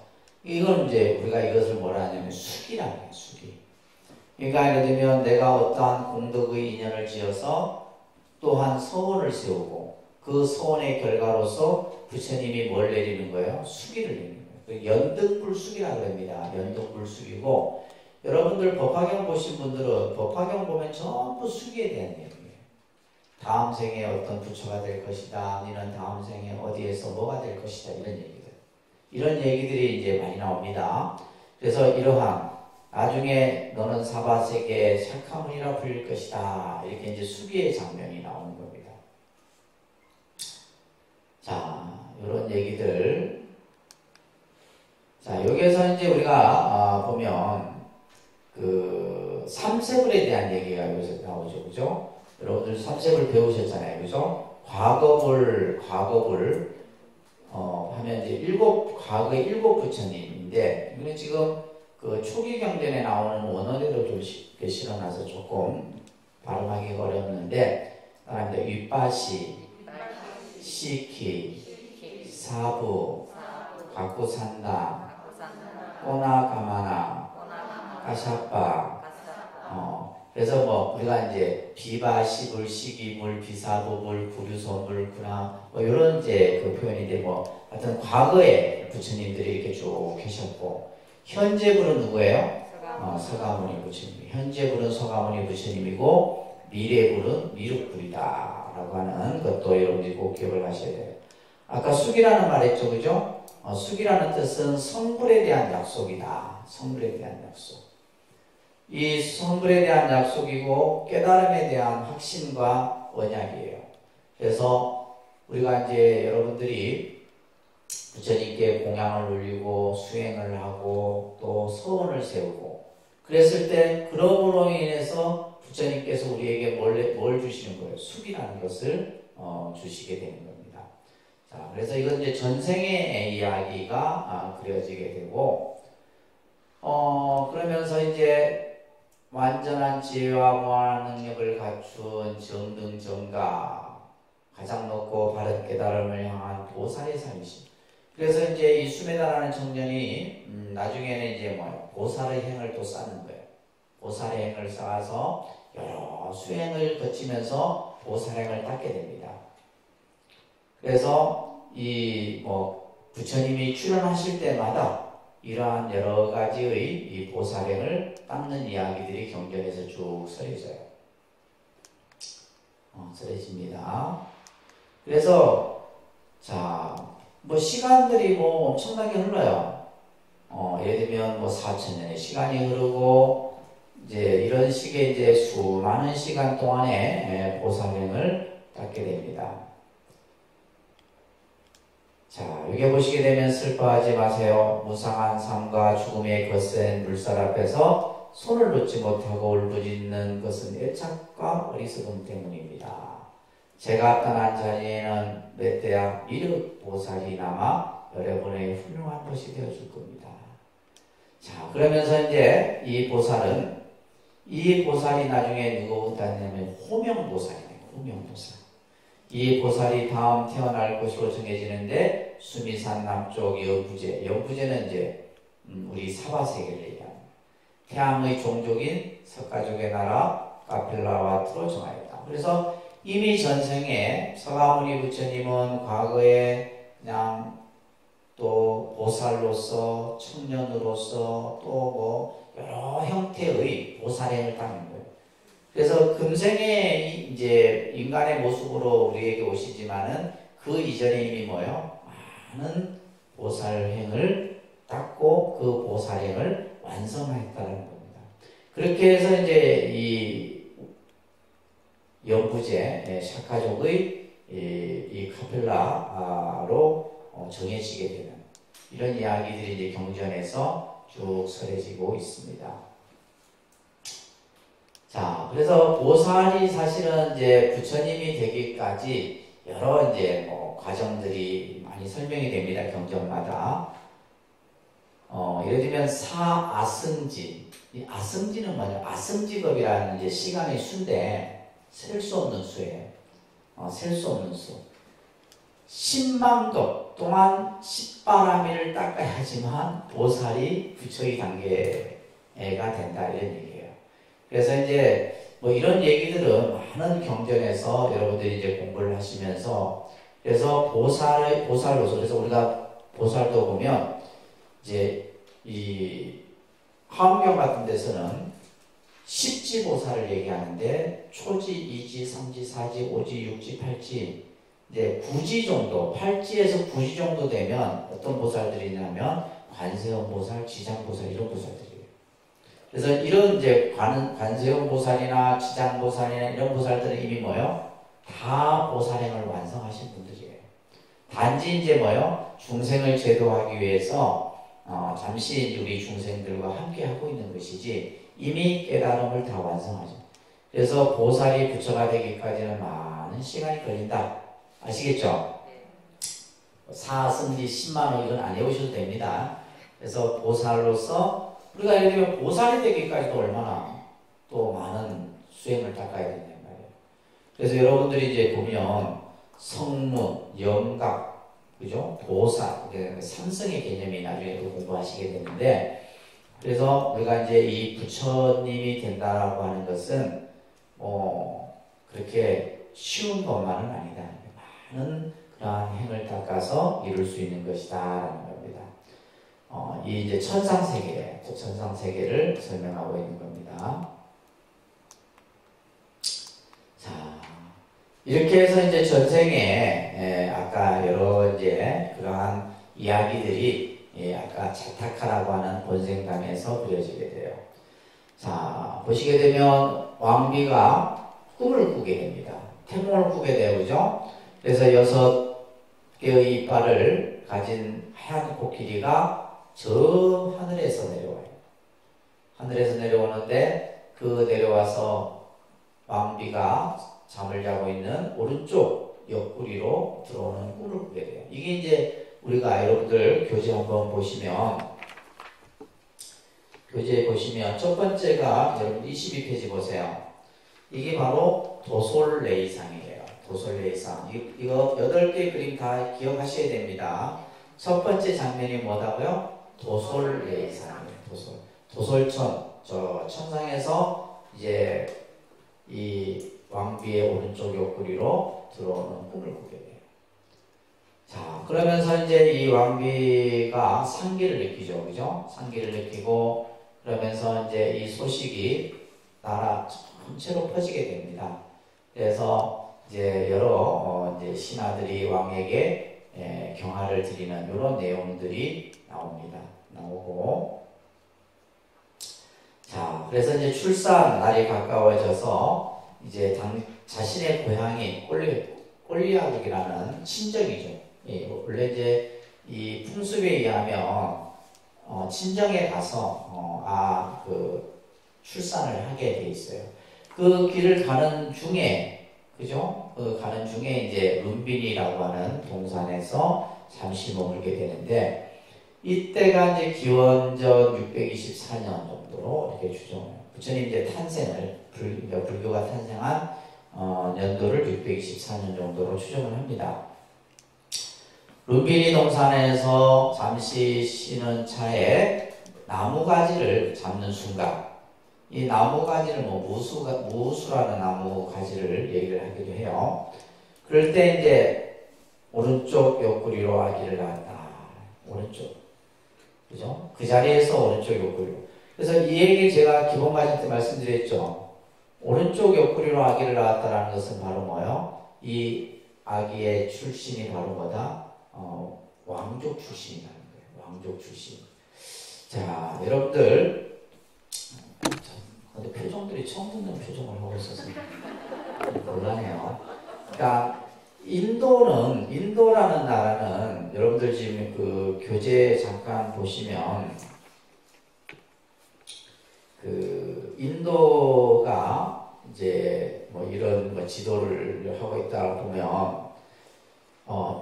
이건 이제 우리가 이것을 뭐라 하냐면 숙이라고 해요. 숙이. 그러니까 예를 들면 내가 어떠한 공덕의 인연을 지어서 또한 서원을 세우고 그 서원의 결과로서 부처님이 뭘 내리는 거예요? 숙이를 내리는 거예요. 연등불숙이라고 합니다. 연등불숙이고 여러분들 법화경 보신 분들은 법화경 보면 전부 숙이에 대한 얘기예요. 다음 생에 어떤 부처가 될 것이다. 너는 다음 생에 어디에서 뭐가 될 것이다. 이런 얘기들. 이런 얘기들이 이제 많이 나옵니다. 그래서 이러한 나중에 너는 사바세계의 샤카문이라 불릴 것이다. 이렇게 이제 수기의 장면이 나오는 겁니다. 자, 이런 얘기들. 자, 여기에서 이제 우리가 보면 그 삼세불에 대한 얘기가 여기서 나오죠. 그죠? 여러분들 삼세불 배우셨잖아요. 그죠? 과거불 하면 이제 과거의 7 부처님인데, 이거는 지금 그 초기 경전에 나오는 원어대로 좀 실어놔서 조금 발음하기가 어렵는데, 따라합니다. 윗바시, 시키, 사부, 가쿠산다, 꼬나가마나, 가샤빠, 그래서 뭐 우리가 이제 비바시불, 시기불, 비사부불, 구류소불, 구나 뭐 이런 이제 그 표현인데 뭐 하여튼 과거에 부처님들이 이렇게 쭉 계셨고 현재불은 누구예요? 서가모니 부처님. 현재불은 서가모니 부처님이고 미래불은 미륵불이다라고 하는 것도 여러분들이 꼭 기억을 하셔야 돼요. 아까 숙이라는 말 했죠, 그죠? 숙이라는 뜻은 성불에 대한 약속이다. 성불에 대한 약속. 이 성불에 대한 약속이고 깨달음에 대한 확신과 언약이에요. 그래서 우리가 이제 여러분들이 부처님께 공양을 올리고 수행을 하고 또 서원을 세우고 그랬을 때 그러므로 인해서 부처님께서 우리에게 뭘 주시는 거예요? 숙이라는 것을 주시게 되는 겁니다. 자, 그래서 이건 이제 전생의 이야기가 그려지게 되고 그러면서 이제 완전한 지혜와 무한한 능력을 갖춘 정등정가, 가장 높고 바른 깨달음을 향한 보살의 삶이심. 그래서 이제 이 수메다라는 청년이 나중에는 이제 보살의 행을 또 쌓는 거예요. 보살의 행을 쌓아서 여러 수행을 거치면서 보살행을 닦게 됩니다. 그래서 이 부처님이 출연하실 때마다 이러한 여러 가지의 이 보살행을 닦는 이야기들이 경전에서 쭉 써져요. 써집니다. 그래서 자, 시간들이 엄청나게 흘러요. 예를 들면 뭐 4천년의 시간이 흐르고 이제 이런 식의 이제 수많은 시간 동안에 보살행을 닦게 됩니다. 자, 여기 보시게 되면 슬퍼하지 마세요. 무상한 삶과 죽음의 거센 물살 앞에서 손을 놓지 못하고 울부짖는 것은 애착과 어리석음 때문입니다. 제가 떠난 자리에는 몇 대야 미륵 보살이 남아 여러분의 훌륭한 것이 되어줄 겁니다. 자, 그러면서 이제 이 보살이 나중에 누구 따냐면 호명보살이에요. 호명보살. 이 보살이 다음 태어날 것으로 정해지는데 수미산 남쪽 연부제는 이제 우리 사바세계를 얘기합니다. 태양의 종족인 석가족의 나라 카필라와트로 정하였다. 그래서 이미 전생에 서가모니 부처님은 과거에 그냥 또 보살로서 청년으로서 또 뭐 여러 형태의 보살행을 따는 거예요. 그래서 금생에 이제 인간의 모습으로 우리에게 오시지만은 그 이전에 이미 뭐요? 많은 보살행을 닦고 그 보살행을 완성하였다는 겁니다. 그렇게 해서 이제 이 연부제 샤카족의 이 카펠라로 정해지게 되는 이런 이야기들이 이제 경전에서 쭉 설해지고 있습니다. 자, 그래서 보살이 사실은 이제 부처님이 되기까지 여러 이제 과정들이 많이 설명이 됩니다. 경전마다. 예를 들면 사아승지. 이 아승지는 뭐냐? 아승지법이라는 이제 시간의 수인데 셀 수 없는 수예요. 셀 수 없는 수. 10만도 동안 10바라미를 닦아야지만 보살이 부처의 단계가 된다 이런 얘기예요. 그래서 이제 뭐 이런 얘기들은 많은 경전에서 여러분들이 이제 공부를 하시면서 그래서 보살로서 그래서 우리가 보살도 보면 이제 이 화엄경 같은 데서는 10지 보살을 얘기하는데 초지, 2지, 3지, 4지, 5지, 6지, 8지 이제 9지 정도, 8지에서 9지 정도 되면 어떤 보살들이 있냐면 관세음 보살, 지장 보살 이런 보살들이에요. 그래서 이런 이제 관세음 보살이나 지장 보살이나 이런 보살들은 이미 뭐요? 다 보살행을 완성하신 분들이에요. 단지 이제 뭐요? 중생을 제도하기 위해서 잠시 우리 중생들과 함께 하고 있는 것이지 이미 깨달음을 다 완성하죠. 그래서 보살이 부처가 되기까지는 많은 시간이 걸린다. 아시겠죠? 사승지 10만원 이건 안 해보셔도 됩니다. 그래서 보살로서 우리가 예를 들면 보살이 되기까지도 얼마나 또 많은 수행을 닦아야 된단 말이에요. 그래서 여러분들이 이제 보면 성문, 영각, 그죠? 보살, 삼성의 개념이 나중에 또 공부하시게 되는데 그래서 우리가 이제 이 부처님이 된다라고 하는 것은 그렇게 쉬운 것만은 아니다. 많은 그러한 행을 닦아서 이룰 수 있는 것이다라는 겁니다. 이 이제 천상세계, 천상세계를 설명하고 있는 겁니다. 자, 이렇게 해서 이제 전생에 아까 여러 이제 그러한 이야기들이 아까 자타카라고 하는 본생담에서 그려지게 돼요. 자, 보시게 되면 왕비가 꿈을 꾸게 됩니다. 태몽을 꾸게 돼요, 그죠? 그래서 6개의 이빨을 가진 하얀 코끼리가 저 하늘에서 내려와요. 하늘에서 내려오는데 그 내려와서 왕비가 잠을 자고 있는 오른쪽 옆구리로 들어오는 꿈을 꾸게 돼요. 이게 이제 우리가 여러분들 교재 한번 보시면 교재에 보시면 첫 번째가 여러분 22페이지 보세요. 이게 바로 도솔레이상이에요. 도솔레이상. 이거 8개 그림 다 기억하셔야 됩니다. 첫 번째 장면이 뭐다고요? 도솔레이상이에요. 도솔천. 저 천상에서 이제 이 왕비의 오른쪽 옆구리로 들어오는 꿈을 꾸게 돼요. 자, 그러면서 이제 이 왕비가 상기를 느끼죠. 그죠? 상기를 느끼고 그러면서 이제 이 소식이 나라 전체로 퍼지게 됩니다. 그래서 이제 여러 이제 신하들이 왕에게 경하를 드리는 이런 내용들이 나옵니다. 나오고. 자, 그래서 이제 출산 날이 가까워져서 이제 자신의 고향이 꼴리아국이라는 친정이죠. 예, 원래 이제 이 풍습에 의하면 친정에 가서 그 출산을 하게 돼 있어요. 그 길을 가는 중에, 그죠? 그 가는 중에 이제 룸빈이라고 하는 동산에서 잠시 머물게 되는데, 이때가 이제 기원전 624년 정도로 이렇게 추정해요. 부처님 이제 탄생을, 불교가 탄생한 연도를 624년 정도로 추정을 합니다. 룸빈이 동산에서 잠시 쉬는 차에 나무가지를 잡는 순간, 이 나무가지를 무수라는 나무가지를 얘기를 하기도 해요. 그럴 때 이제 오른쪽 옆구리로 아기를 낳았다. 오른쪽. 그죠? 그 자리에서 오른쪽 옆구리로. 그래서 이 얘기를 제가 기본 과정 때 말씀드렸죠. 오른쪽 옆구리로 아기를 낳았다라는 것은 바로 뭐요? 이 아기의 출신이 바로 뭐다? 왕족 출신이라는 거예요. 왕족 출신. 자, 여러분들. 근데 표정들이 처음 듣는 표정을 하고 있어서 곤란해요. 그러니까 인도라는 나라는 여러분들 지금 그 교재 잠깐 보시면 그 인도가 이제 뭐 이런 뭐 지도를 하고 있다 보면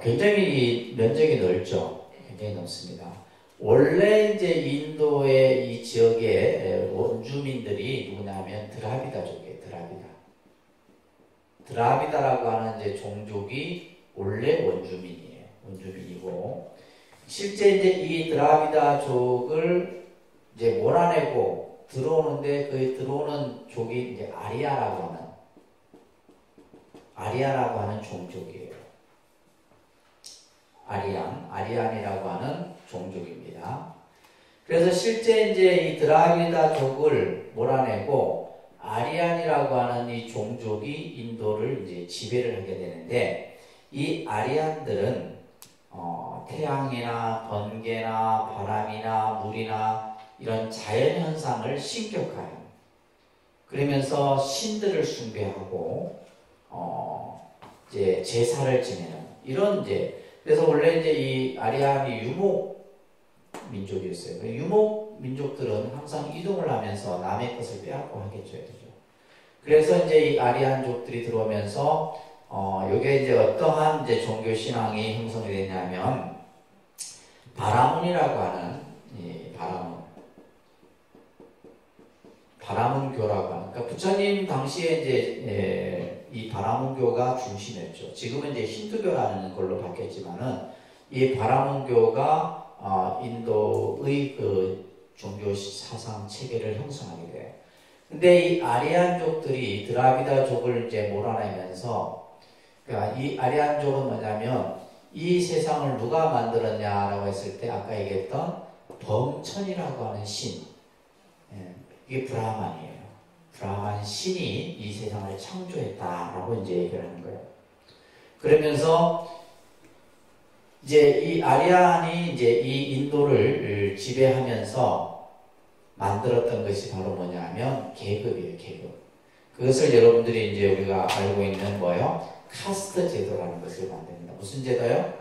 굉장히 면적이 넓죠. 굉장히 넓습니다. 원래 이제 인도의 이 지역의 원주민들이 누구냐면 드라비다족이에요. 드라비다라고 하는 이제 종족이 원래 원주민이에요. 원주민이고 실제 이제 이 드라비다족을 이제 몰아내고 들어오는데 그 들어오는 족이 이제 아리아라고 하는 종족이에요. 아리안이라고 하는 종족입니다. 그래서 실제 이제 이 드라비다족을 몰아내고 아리안이라고 하는 이 종족이 인도를 이제 지배를 하게 되는데 이 아리안들은 태양이나 번개나 바람이나 물이나 이런 자연 현상을 신격화해요. 그러면서 신들을 숭배하고 이제 제사를 지내는 이런 이제 그래서 원래 이제 이 아리안이 유목 민족이었어요. 유목 민족들은 항상 이동을 하면서 남의 것을 빼앗고 하겠죠. 그래서 이제 이 아리안족들이 들어오면서 요게 이제 어떠한 이제 종교 신앙이 형성이 되냐면 바라문이라고 하는 바라문교라고 하는 그러니까 부처님 당시에 이제 이 바라문교가 중심이었죠. 지금은 이제 힌두교라는 걸로 바뀌었지만은 이 바라문교가 인도의 그 종교 사상 체계를 형성하게 돼요. 근데 이 아리안족들이 드라비다족을 이제 몰아내면서 그러니까 이 아리안족은 뭐냐면 이 세상을 누가 만들었냐라고 했을 때 아까 얘기했던 범천이라고 하는 신 이게 브라만이에요. 브라만 신이 이 세상을 창조했다라고 이제 얘기를 하는 거예요. 그러면서 이제 이 아리안이 이제 이 인도를 지배하면서 만들었던 것이 바로 뭐냐면 계급이에요. 계급. 그것을 여러분들이 이제 우리가 알고 있는 뭐예요? 카스트 제도라는 것을 만듭니다. 무슨 제도요?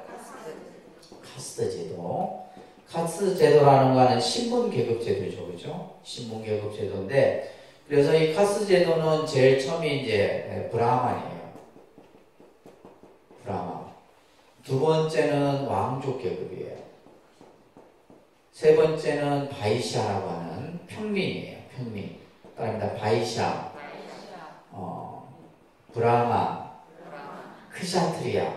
카스트 제도. 카스트 제도라는 거는 신분 계급 제도죠. 그죠? 신분 계급 제도인데 그래서 이 카스트 제도는 제일 처음이 이제 브라만이에요. 브라만. 두 번째는 왕족 계급이에요. 세 번째는 바이샤라고 하는 평민이에요. 평민. 그다음에 바이샤, 브라만, 크샤트리아.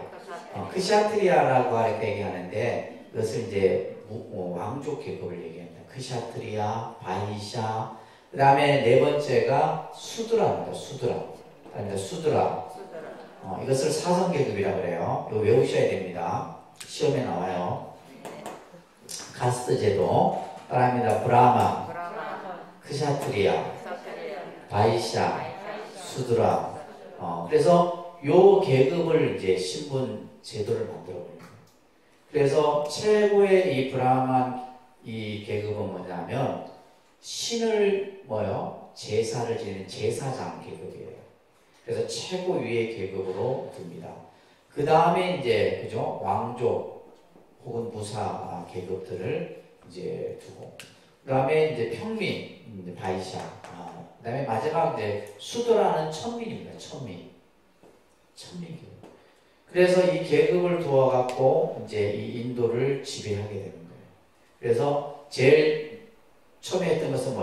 크샤트리아라고 이렇게 얘기하는데 이것을 이제 왕족 계급을 얘기합니다. 크샤트리아, 바이샤. 그 다음에 네 번째가 수드라입니다. 수드라. 이것을 사성계급이라고 그래요. 이거 외우셔야 됩니다. 시험에 나와요. 카스트 제도, 따라합니다. 브라마, 크샤트리아, 바이샤, 수드라. 그래서 요 계급을 이제 신분 제도를 만들어 버립니다. 그래서 최고의 이 브라만 이 계급은 뭐냐면 신을 제사를 지내는 제사장 계급이에요. 그래서 최고 위의 계급으로 듭니다. 그 다음에 이제 그죠 왕족 혹은 무사 계급들을 이제 두고 그 다음에 이제 평민 이제 바이샤 그 다음에 마지막 이제 수도라는 천민입니다. 천민 계급. 그래서 이 계급을 두어갖고 이제 이 인도를 지배하게 되는 거예요. 그래서 제일 처음에 했던 것은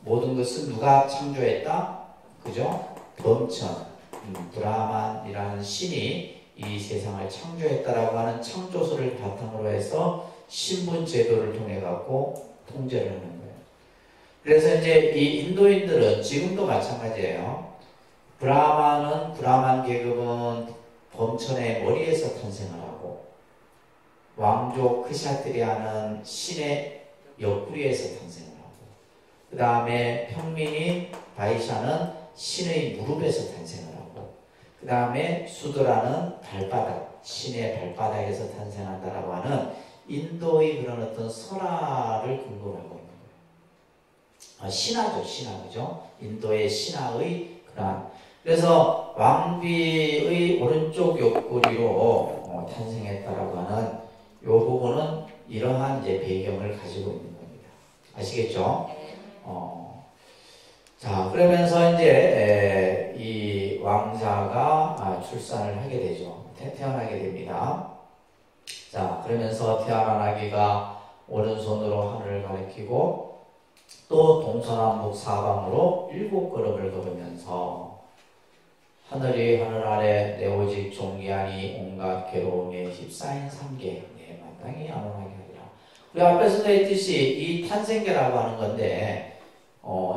모든 것은 누가 창조했다? 그죠? 범천, 브라만이라는 신이 이 세상을 창조했다라고 하는 창조서를 바탕으로 해서 신분 제도를 통해 갖고 통제를 하는 거예요. 그래서 이제 이 인도인들은 지금도 마찬가지예요. 브라만 계급은 범천의 머리에서 탄생을 하고 왕족 크샤트리아는 신의 옆구리에서 탄생을 하고 그 다음에 평민인 바이샤는 신의 무릎에서 탄생을 하고 그 다음에 수드라는 발바닥 신의 발바닥에서 탄생한다라고 하는 인도의 그런 어떤 설화를 근거로 하고 있는 거예요. 신화죠, 신화, 그죠? 인도의 신화의 그러한 그래서 왕비의 오른쪽 옆구리로 탄생했다라고 하는 이 부분은 이러한 이제 배경을 가지고 있는 겁니다. 아시겠죠? 자, 그러면서 이제 이 왕자가 출산을 하게 되죠. 태어나게 됩니다. 자, 그러면서 태어난 아기가 오른손으로 하늘을 가리키고 또 동서남북 사방으로 7걸음을 걸으면서 하늘이 하늘 아래 내 오직 존귀하니 온갖 괴로움에 휩싸인 삼계 내 마땅히 안온하게 하리라. 우리 앞에서도 했듯이 이 탄생계라고 하는 건데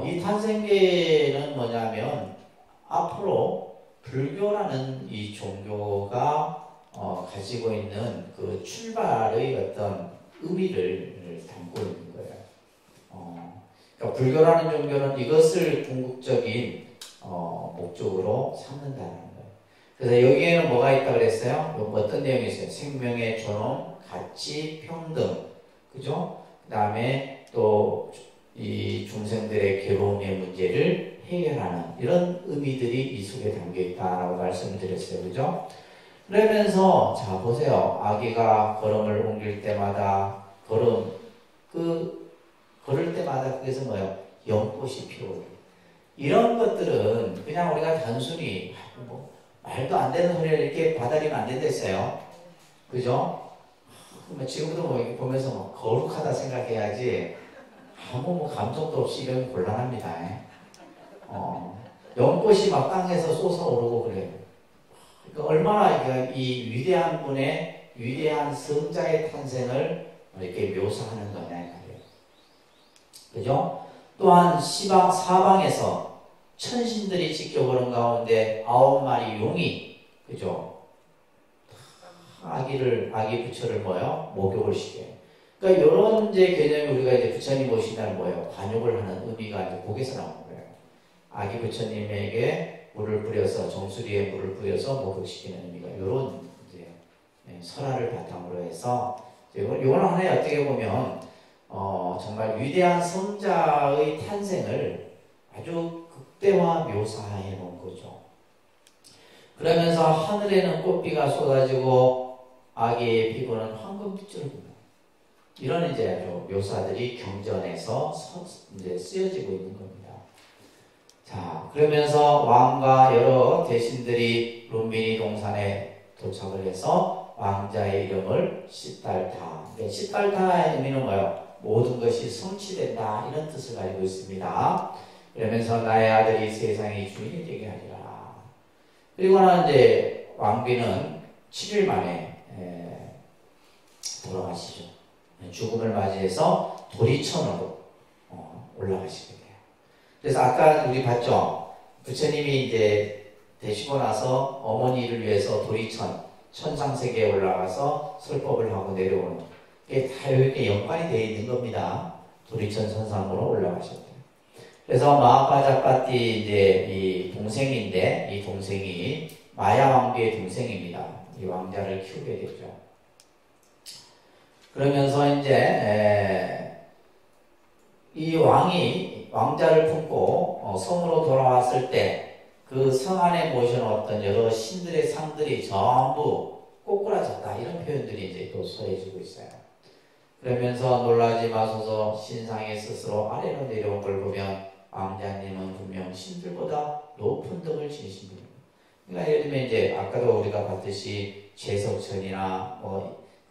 이 탄생계는 뭐냐면 앞으로 불교라는 이 종교가 가지고 있는 그 출발의 어떤 의미를 담고 있는 거예요. 그러니까 불교라는 종교는 이것을 궁극적인 목적으로 삼는다는 거예요. 그래서 여기에는 뭐가 있다 그랬어요? 어떤 내용이 있어요? 생명의 존엄, 가치, 평등, 그죠? 그 다음에 또 이 중생들의 괴로움의 문제를 해결하는 이런 의미들이 이 속에 담겨 있다라고 말씀을 드렸어요. 그죠? 그러면서 자 보세요. 아기가 걸음을 옮길 때마다 걸을 때마다 그래서 연꽃이 피어오르고 이런 것들은 그냥 우리가 단순히 말도 안 되는 소리를 이렇게 받아들이면 안 된댔어요. 그죠? 지금부터 보면서 거룩하다 생각해야지 아무 감정도 없이 이러면 곤란합니다. 연꽃이 막 땅에서 솟아오르고 그래요. 그러니까 얼마나 이 위대한 분의 위대한 성자의 탄생을 이렇게 묘사하는 거냐 말이에요. 그죠? 또한 사방에서 천신들이 지켜보는 가운데 9마리 용이 그죠? 아기 부처를 목욕을 시켜요. 그러니까 이런 이제 개념이 우리가 이제 부처님 오신 날 관욕을 하는 의미가 이제 거기서 나오는 거예요. 아기 부처님에게 물을 뿌려서 정수리에 물을 뿌려서 목욕시키는 의미가 이런 이제 설화를 바탕으로 해서 이거는 하나의 어떻게 보면 정말 위대한 성자의 탄생을 아주 극대화 묘사해 놓은 거죠. 그러면서 하늘에는 꽃비가 쏟아지고 아기의 피부는 황금빛으로 봅니다. 이런 이제 아주 묘사들이 경전에서 이제 쓰여지고 있는 겁니다. 자, 그러면서 왕과 여러 대신들이 룸비니 동산에 도착을 해서 왕자의 이름을 시달타. 시달타의 의미는 모든 것이 성취된다 이런 뜻을 가지고 있습니다. 그러면서 나의 아들이 세상의 주인이 되게 하리라. 그리고는 이제 왕비는 7일 만에 돌아가시죠. 죽음을 맞이해서 도리천으로 올라가시게 돼요. 그래서 아까 우리 봤죠? 부처님이 이제 되시고 나서 어머니를 위해서 도리천, 천상세계에 올라가서 설법을 하고 내려오는 이게 다 이렇게 연관이 되어 있는 겁니다. 도리천 천상으로 올라가셨대요. 그래서 마하파자파티 이제 이 동생인데 이 동생이 마야 왕비의 동생입니다. 이 왕자를 키우게 되죠. 그러면서 이제 이 왕이 왕자를 품고 성으로 돌아왔을 때 그 성 안에 모셔놓았던 여러 신들의 상들이 전부 꼬꾸라졌다. 이런 표현들이 이제 또 써해지고 있어요. 그러면서 놀라지 마소서 신상이 스스로 아래로 내려온 걸 보면 왕자님은 분명 신들보다 높은 덕을 지니신 분입니다. 그러니까 예를 들면 이제 아까도 우리가 봤듯이 제석천이나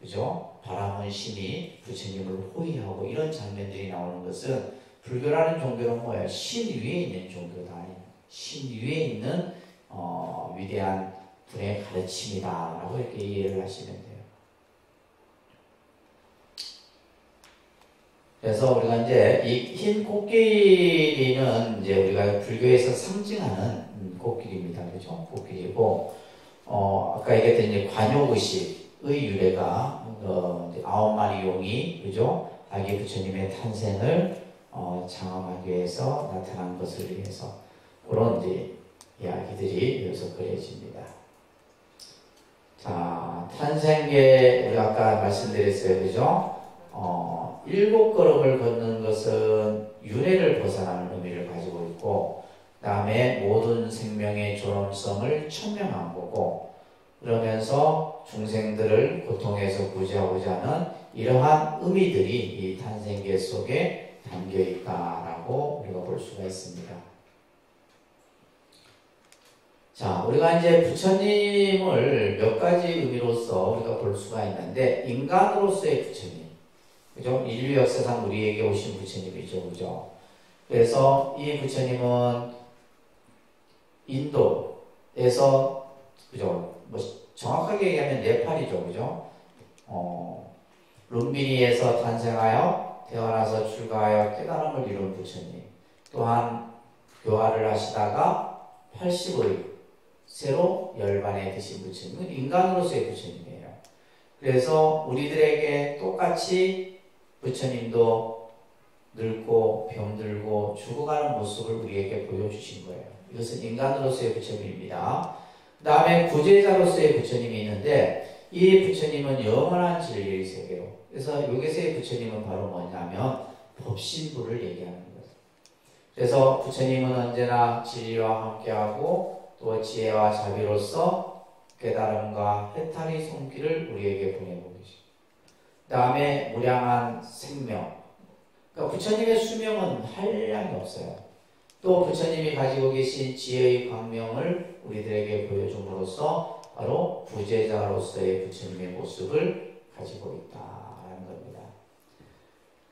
그죠? 바람은 신이 부처님을 호위하고 이런 장면들이 나오는 것은 불교라는 종교는 뭐예요? 신 위에 있는 종교다. 신 위에 있는 위대한 분의 가르침이다 라고 이렇게 이해를 하시면 돼요. 그래서 우리가 이제 이 흰 코끼리는 이제 우리가 불교에서 상징하는 코끼리입니다. 그죠? 코끼리고 아까 얘기했던 이제 관용의식의 유래가 이제 9마리 용이 그죠? 아기 부처님의 탄생을 장엄하기 위해서 나타난 것을 위해서 그런 이제 이야기들이 여기서 그려집니다. 자, 탄생계 우리 아까 말씀드렸어요, 그죠? 7걸음을 걷는 것은 윤회를 벗어나는 의미를 가지고 있고, 그 다음에 모든 생명의 존엄성을 천명한 거고, 그러면서 중생들을 고통에서 구제하고자 하는 이러한 의미들이 이 탄생계 속에 담겨 있다라고 우리가 볼 수가 있습니다. 자, 우리가 이제 부처님을 몇 가지 의미로서 우리가 볼 수가 있는데, 인간으로서의 부처님. 그죠? 인류 역사상 우리에게 오신 부처님이죠. 그죠? 그래서 이 부처님은 인도에서, 그죠? 뭐, 정확하게 얘기하면 네팔이죠. 그죠? 룸비니에서 탄생하여 태어나서 출가하여 깨달음을 이룬 부처님. 또한 교화를 하시다가 80의 새로 열반에 드신 부처님은 인간으로서의 부처님이에요. 그래서 우리들에게 똑같이 부처님도 늙고 병들고 죽어가는 모습을 우리에게 보여주신 거예요. 이것은 인간으로서의 부처님입니다. 그 다음에 구제자로서의 부처님이 있는데 이 부처님은 영원한 진리의 세계로, 그래서 여기서의 부처님은 바로 뭐냐면 법신부를 얘기하는 거예요. 그래서 부처님은 언제나 진리와 함께하고 또 지혜와 자비로서 깨달음과 해탈의 손길을 우리에게 보내고 계십니다. 그 다음에 무량한 생명. 그러니까 부처님의 수명은 한량이 없어요. 또 부처님이 가지고 계신 지혜의 광명을 우리들에게 보여줌으로써 바로 구제자로서의 부처님의 모습을 가지고 있다는 겁니다.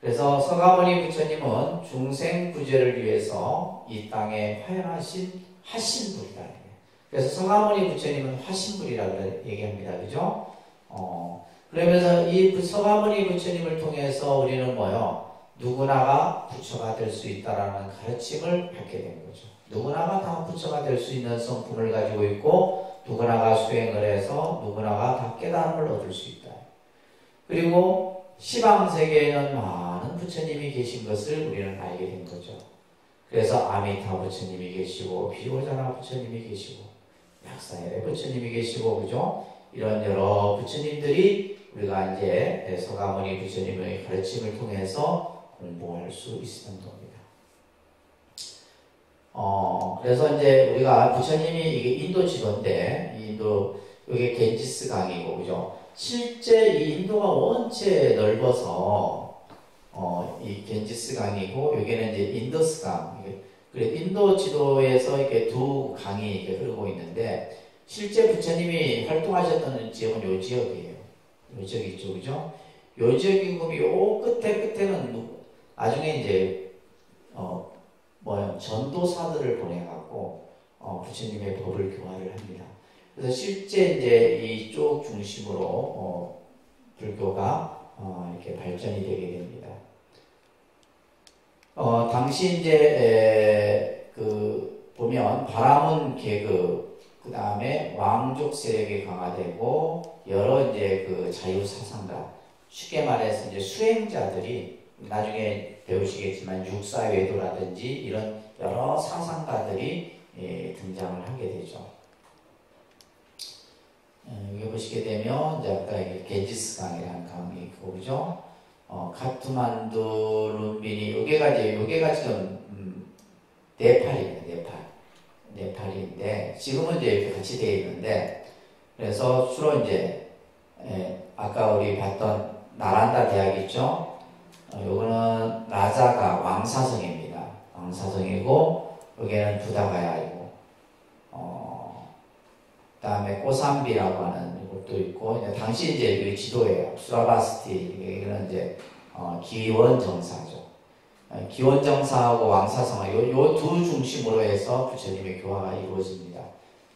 그래서 서가모니 부처님은 중생 구제를 위해서 이 땅에 화연하신 화신불이다. 그래서 서가모니 부처님은 화신불이라고 얘기합니다. 그죠? 그러면서 이 서가모니 부처님을 통해서 우리는 뭐요? 누구나가 부처가 될 수 있다라는 가르침을 받게 된 거죠. 누구나가 다 부처가 될 수 있는 성품을 가지고 있고, 누구나가 수행을 해서 누구나가 다 깨달음을 얻을 수 있다. 그리고 시방세계에는 많은 부처님이 계신 것을 우리는 알게 된 거죠. 그래서 아미타 부처님이 계시고, 비오자나 부처님이 계시고, 약사의 부처님이 계시고, 그죠? 이런 여러 부처님들이 우리가 이제 서가모니 부처님의 가르침을 통해서 공부할 수 있는 겁니다. 그래서 이제 우리가 부처님이 이게 인도 지도인데, 인도, 이게 겐지스 강이고, 그죠? 실제 이 인도가 원체 넓어서, 이 겐지스 강이고, 여기는 이제 인더스 강. 그래, 인도 지도에서 이렇게 두 강이 이렇게 흐르고 있는데, 실제 부처님이 활동하셨던 지역은 요 지역이에요. 요 지역 있죠, 그죠? 요 지역인 거면 요 끝에는 나중에 이제, 전도사들을 보내갖고, 부처님의 법을 교화를 합니다. 그래서 실제 이제 이쪽 중심으로, 불교가, 이렇게 발전이 되게 됩니다. 당시 이제, 보면, 바라문 계급, 그 다음에 왕족 세력이 강화되고, 여러 이제 자유사상가, 쉽게 말해서 이제 수행자들이, 나중에 배우시겠지만, 육사외도라든지, 이런 여러 사상가들이 등장을 하게 되죠. 여기 보시게 되면, 이제 아까 겐지스 강이라는 강이 있고, 그죠? 카트만두, 룸비니, 요게가 지금 네팔입니다. 네팔인데 지금은 이제 이렇게 같이 되어 있는데, 그래서 주로 이제 아까 우리 봤던 나란다 대학 있죠? 요거는 라자가 왕사성입니다. 왕사성이고, 여기는 부다가야이고, 그다음에 꼬삼비라고 하는 곳도 있고, 당시 이제 이 지도예요. 수라바스티, 이거는 이제 기원정사죠. 기원정사하고 왕사성하 요 두 중심으로 해서 부처님의 교화가 이루어집니다.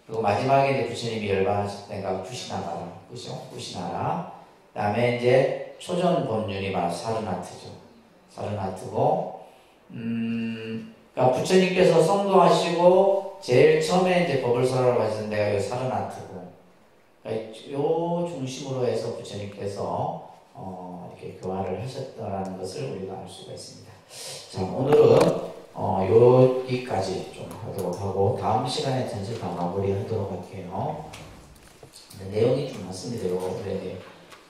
그리고 마지막에 이제 부처님이 열반하실 때가 구시나가라, 그죠? 구시나라. 그다음에 이제 초전 법륜이 바로 사르나트죠. 사르나트고, 그러니까 부처님께서 성도하시고 제일 처음에 이제 법을 설하러 가신 데가 이 사르나트고, 그러니까 요 중심으로 해서 부처님께서 이렇게 교화를 하셨다라는 것을 우리가 알 수가 있습니다. 자, 오늘은 여기까지 좀 하도록 하고, 다음 시간에 전체 다 마무리하도록 할게요. 내용이 좀 많습니다. 네.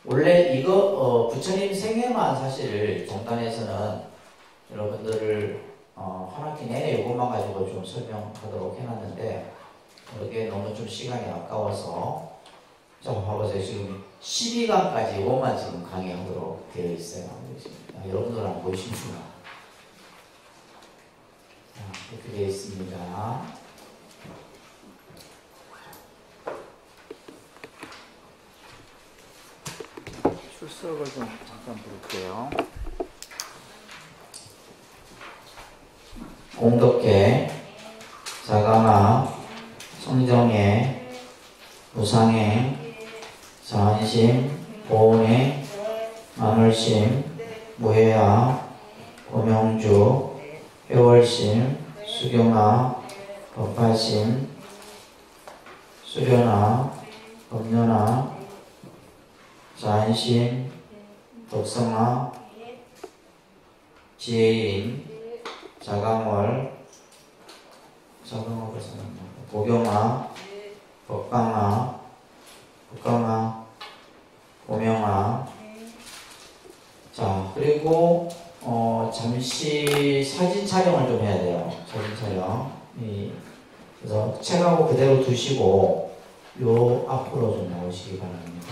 원래 이거 부처님 생애만 사실 전단에서는 여러분들을 한 학기 내내 이것만 가지고 좀 설명하도록 해놨는데, 이게 너무 좀 시간이 아까워서, 자, 봐보세요. 지금 12강까지 이것만 지금 강의하도록 되어 있어요. 여러분들 안 보이시는구나. 이렇게 되어 있습니다. 출석을 좀 잠깐 볼게요. 공덕계, 자강아, 성정애, 무상애, 자한심, 보은애, 만월심, 무해야, 고명주, 회월심, 수경아, 법화심, 수련아, 법련아, 자한심, 덕성아, 지혜인, 자강월, 보경아, 법강아, 고명아. 자, 그리고 잠시 사진 촬영을 좀 해야 돼요. 사진 촬영. 그래서 책하고 그대로 두시고 요 앞으로 좀 나오시기 바랍니다.